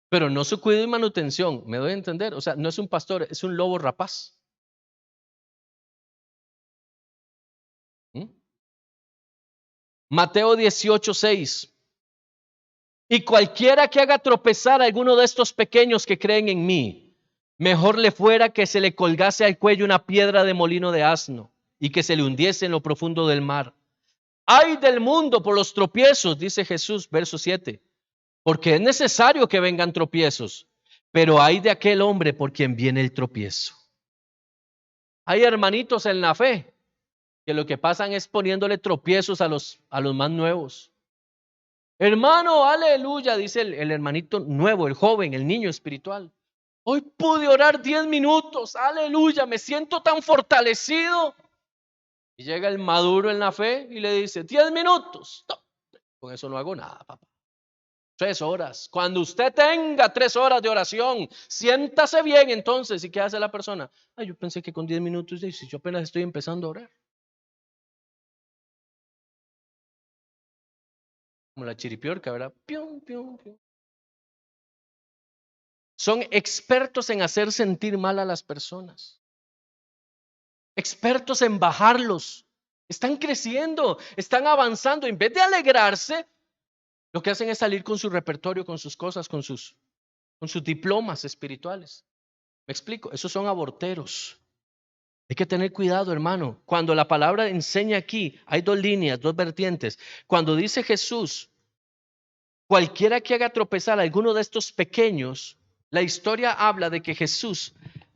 Pero no su cuidado y manutención, me doy a entender. O sea, no es un pastor, es un lobo rapaz. ¿Mm? Mateo 18:6. Y cualquiera que haga tropezar a alguno de estos pequeños que creen en mí, mejor le fuera que se le colgase al cuello una piedra de molino de asno y que se le hundiese en lo profundo del mar. Ay del mundo por los tropiezos, dice Jesús, verso 7, porque es necesario que vengan tropiezos, pero ay de aquel hombre por quien viene el tropiezo. Hay hermanitos en la fe que lo que pasan es poniéndole tropiezos a los más nuevos. Hermano, aleluya, dice el hermanito nuevo, el joven, el niño espiritual. Hoy pude orar 10 minutos, aleluya, me siento tan fortalecido. Y llega el maduro en la fe y le dice, 10 minutos. No, con eso no hago nada, papá. 3 horas. Cuando usted tenga 3 horas de oración, siéntase bien entonces. ¿Y qué hace la persona? Ay, yo pensé que con 10 minutos, si yo apenas estoy empezando a orar. Como la chiripiorca, ¿verdad? Pium, pium, pium. Son expertos en hacer sentir mal a las personas. Expertos en bajarlos. Están creciendo, están avanzando. En vez de alegrarse, lo que hacen es salir con su repertorio, con sus cosas, con sus diplomas espirituales. ¿Me explico? Esos son aborteros. Hay que tener cuidado, hermano. Cuando la palabra enseña aquí, hay 2 líneas, 2 vertientes. Cuando dice Jesús, cualquiera que haga tropezar a alguno de estos pequeños, la historia habla de que Jesús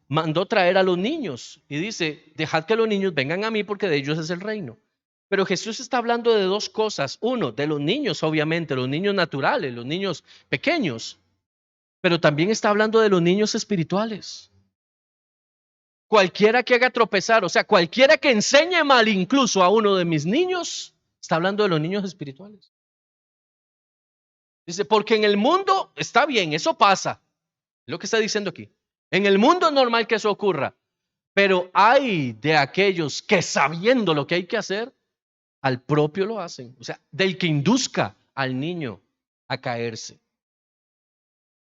mandó traer a los niños y dice, dejad que los niños vengan a mí porque de ellos es el reino. Pero Jesús está hablando de 2 cosas. Uno, de los niños, obviamente, los niños naturales, los niños pequeños. Pero también está hablando de los niños espirituales. Cualquiera que haga tropezar, o sea, cualquiera que enseñe mal incluso a uno de mis niños, está hablando de los niños espirituales. Dice, porque en el mundo está bien, eso pasa. Es lo que está diciendo aquí. En el mundo es normal que eso ocurra. Pero hay de aquellos que sabiendo lo que hay que hacer, al propio lo hacen. O sea, del que induzca al niño a caerse.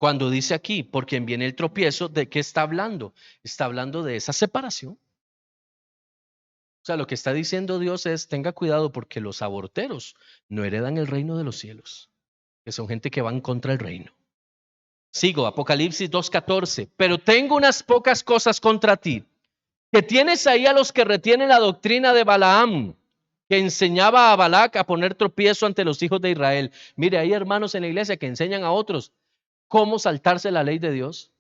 Cuando dice aquí, por quien viene el tropiezo, ¿de qué está hablando? Está hablando de esa separación. O sea, lo que está diciendo Dios es, tenga cuidado porque los aborteros no heredan el reino de los cielos, que son gente que van contra el reino. Sigo, Apocalipsis 2:14, pero tengo unas pocas cosas contra ti, que tienes ahí a los que retienen la doctrina de Balaam, que enseñaba a Balac a poner tropiezo ante los hijos de Israel. Mire, hay hermanos en la iglesia que enseñan a otros cómo saltarse la ley de Dios.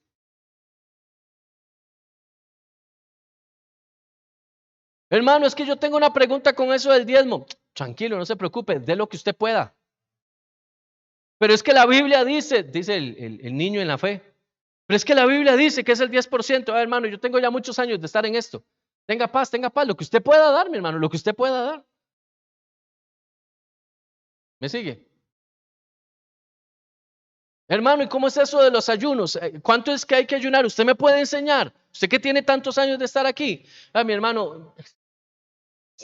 Hermano, es que yo tengo una pregunta con eso del diezmo. Tranquilo, no se preocupe, dé lo que usted pueda. Pero es que la Biblia dice el niño en la fe, pero es que la Biblia dice que es el 10%. Hermano, yo tengo ya muchos años de estar en esto. Tenga paz, lo que usted pueda dar, mi hermano, lo que usted pueda dar. ¿Me sigue? Hermano, ¿y cómo es eso de los ayunos? ¿Cuánto es que hay que ayunar? ¿Usted me puede enseñar? Usted que tiene tantos años de estar aquí. Mi hermano,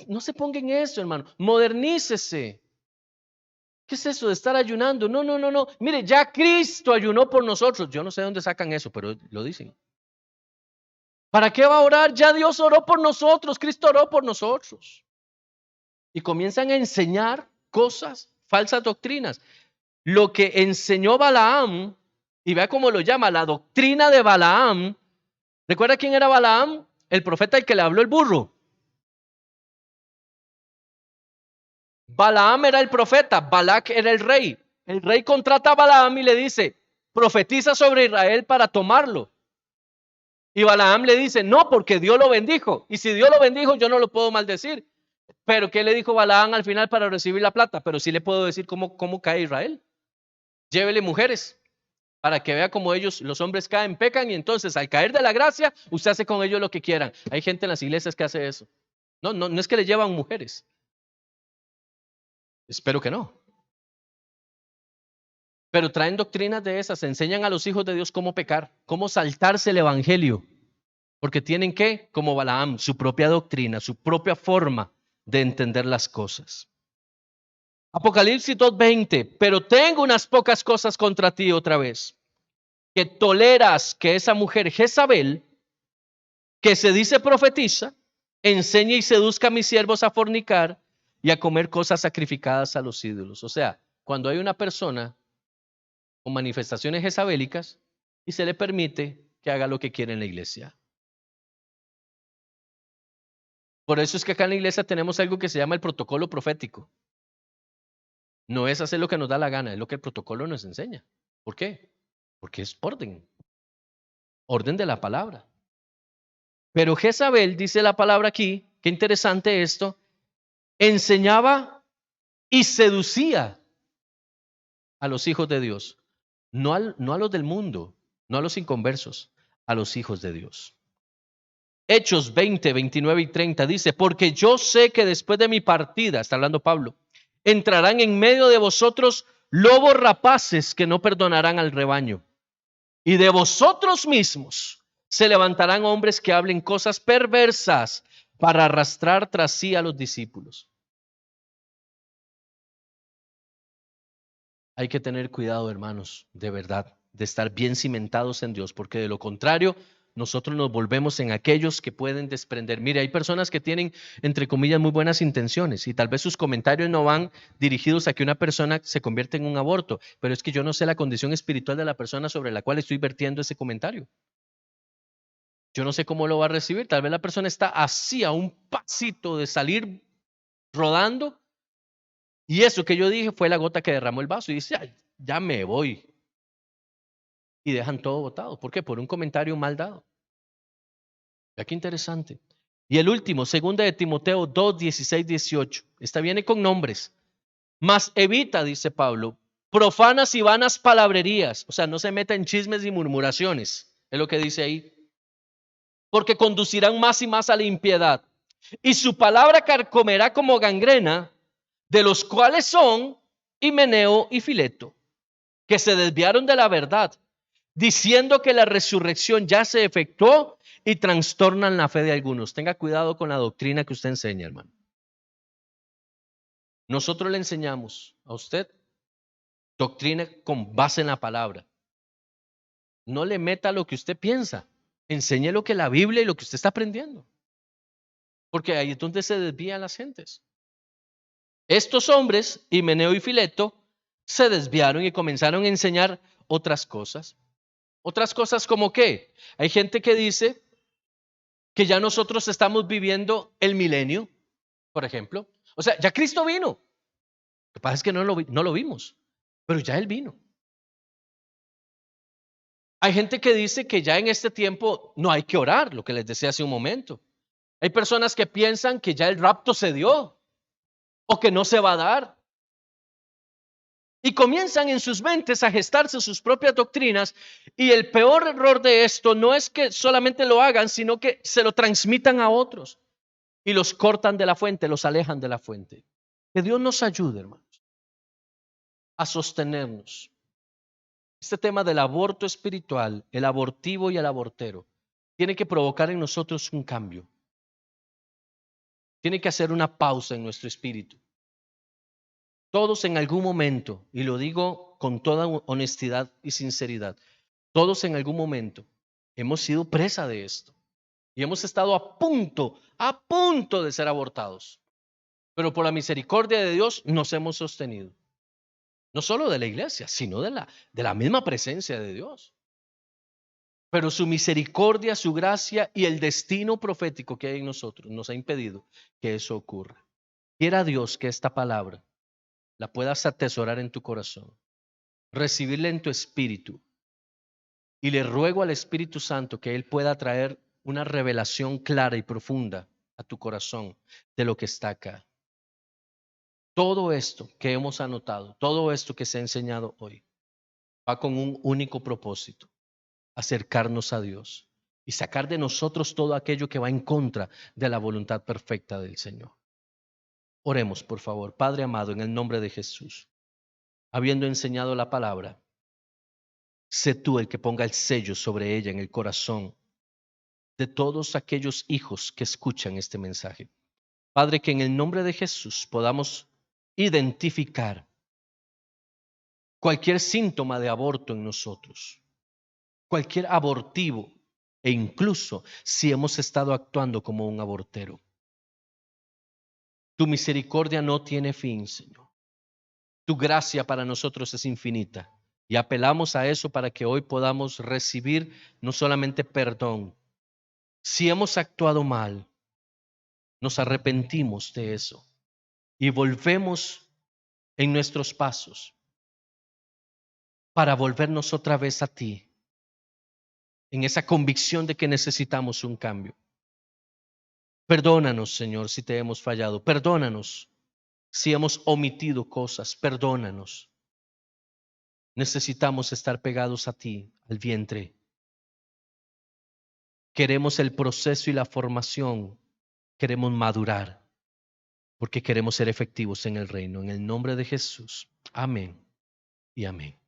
no se ponga en eso, hermano. Modernícese. ¿Qué es eso de estar ayunando? No. Mire, ya Cristo ayunó por nosotros. Yo no sé dónde sacan eso, pero lo dicen. ¿Para qué va a orar? Ya Dios oró por nosotros. Cristo oró por nosotros. Y comienzan a enseñar cosas, falsas doctrinas. Lo que enseñó Balaam, y vea cómo lo llama, la doctrina de Balaam. ¿Recuerda quién era Balaam? El profeta al que le habló el burro. Balaam era el profeta, Balac era el rey. El rey contrata a Balaam y le dice, profetiza sobre Israel para tomarlo. Y Balaam le dice, no, porque Dios lo bendijo. Y si Dios lo bendijo, yo no lo puedo maldecir. Pero ¿qué le dijo Balaam al final para recibir la plata? Pero sí le puedo decir cómo cae Israel. Llévele mujeres para que vea cómo ellos, los hombres caen, pecan y entonces al caer de la gracia, usted hace con ellos lo que quieran. Hay gente en las iglesias que hace eso. No es que le llevan mujeres. Espero que no. Pero traen doctrinas de esas, enseñan a los hijos de Dios cómo pecar, cómo saltarse el evangelio. Porque tienen que, como Balaam, su propia doctrina, su propia forma de entender las cosas. Apocalipsis 2:20, pero tengo unas pocas cosas contra ti otra vez, que toleras que esa mujer Jezabel, que se dice profetiza, enseñe y seduzca a mis siervos a fornicar y a comer cosas sacrificadas a los ídolos. O sea, cuando hay una persona con manifestaciones jezabélicas y se le permite que haga lo que quiere en la iglesia. Por eso es que acá en la iglesia tenemos algo que se llama el protocolo profético. No es hacer lo que nos da la gana, es lo que el protocolo nos enseña. ¿Por qué? Porque es orden, orden de la palabra. Pero Jezabel, dice la palabra aquí, qué interesante esto, enseñaba y seducía a los hijos de Dios. No a los del mundo, no a los inconversos, a los hijos de Dios. Hechos 20, 29 y 30 dice, porque yo sé que después de mi partida, está hablando Pablo, entrarán en medio de vosotros lobos rapaces que no perdonarán al rebaño. Y de vosotros mismos se levantarán hombres que hablen cosas perversas para arrastrar tras sí a los discípulos. Hay que tener cuidado, hermanos, de verdad, de estar bien cimentados en Dios, porque de lo contrario, nosotros nos volvemos en aquellos que pueden desprender. Mire, hay personas que tienen, entre comillas, muy buenas intenciones y tal vez sus comentarios no van dirigidos a que una persona se convierta en un aborto, pero es que yo no sé la condición espiritual de la persona sobre la cual estoy vertiendo ese comentario. Yo no sé cómo lo va a recibir. Tal vez la persona está así a un pasito de salir rodando y eso que yo dije fue la gota que derramó el vaso y dice, ay, ya me voy. Y dejan todo botado. ¿Por qué? Por un comentario mal dado. Vea qué interesante. Y el último, segunda de Timoteo 2, 16, 18. Esta viene con nombres. Mas evita, dice Pablo, profanas y vanas palabrerías. O sea, no se meta en chismes y murmuraciones. Es lo que dice ahí. Porque conducirán más y más a la impiedad. Y su palabra carcomerá como gangrena, de los cuales son Himeneo y Fileto, que se desviaron de la verdad, diciendo que la resurrección ya se efectuó y trastornan la fe de algunos. Tenga cuidado con la doctrina que usted enseña, hermano. Nosotros le enseñamos a usted doctrina con base en la palabra. No le meta lo que usted piensa. Enseñe lo que la Biblia y lo que usted está aprendiendo. Porque ahí es donde se desvían las gentes. Estos hombres, Himeneo y Fileto, se desviaron y comenzaron a enseñar otras cosas. Otras cosas como qué. Hay gente que dice que ya nosotros estamos viviendo el milenio, por ejemplo. O sea, ya Cristo vino. Lo que pasa es que no lo vimos, pero ya Él vino. Hay gente que dice que ya en este tiempo no hay que orar, lo que les decía hace un momento. Hay personas que piensan que ya el rapto se dio o que no se va a dar. Y comienzan en sus mentes a gestarse sus propias doctrinas. Y el peor error de esto no es que solamente lo hagan, sino que se lo transmitan a otros. Y los cortan de la fuente, los alejan de la fuente. Que Dios nos ayude, hermanos, a sostenernos. Este tema del aborto espiritual, el abortivo y el abortero, tiene que provocar en nosotros un cambio. Tiene que hacer una pausa en nuestro espíritu. Todos en algún momento, y lo digo con toda honestidad y sinceridad, todos en algún momento hemos sido presa de esto y hemos estado a punto de ser abortados. Pero por la misericordia de Dios nos hemos sostenido. No solo de la iglesia, sino de la misma presencia de Dios. Pero su misericordia, su gracia y el destino profético que hay en nosotros nos ha impedido que eso ocurra. Quiera Dios que esta palabra la puedas atesorar en tu corazón, recibirla en tu espíritu. Y le ruego al Espíritu Santo que Él pueda traer una revelación clara y profunda a tu corazón de lo que está acá. Todo esto que hemos anotado, todo esto que se ha enseñado hoy, va con un único propósito: acercarnos a Dios y sacar de nosotros todo aquello que va en contra de la voluntad perfecta del Señor. Oremos, por favor. Padre amado, en el nombre de Jesús, habiendo enseñado la palabra, sé tú el que ponga el sello sobre ella en el corazón de todos aquellos hijos que escuchan este mensaje. Padre, que en el nombre de Jesús podamos identificar cualquier síntoma de aborto en nosotros, cualquier abortivo, e incluso si hemos estado actuando como un abortero. Tu misericordia no tiene fin, Señor. Tu gracia para nosotros es infinita. Y apelamos a eso para que hoy podamos recibir no solamente perdón. Si hemos actuado mal, nos arrepentimos de eso y volvemos en nuestros pasos para volvernos otra vez a ti, en esa convicción de que necesitamos un cambio. Perdónanos, Señor, si te hemos fallado. Perdónanos si hemos omitido cosas. Perdónanos. Necesitamos estar pegados a ti, al vientre. Queremos el proceso y la formación. Queremos madurar porque queremos ser efectivos en el reino. En el nombre de Jesús. Amén y amén.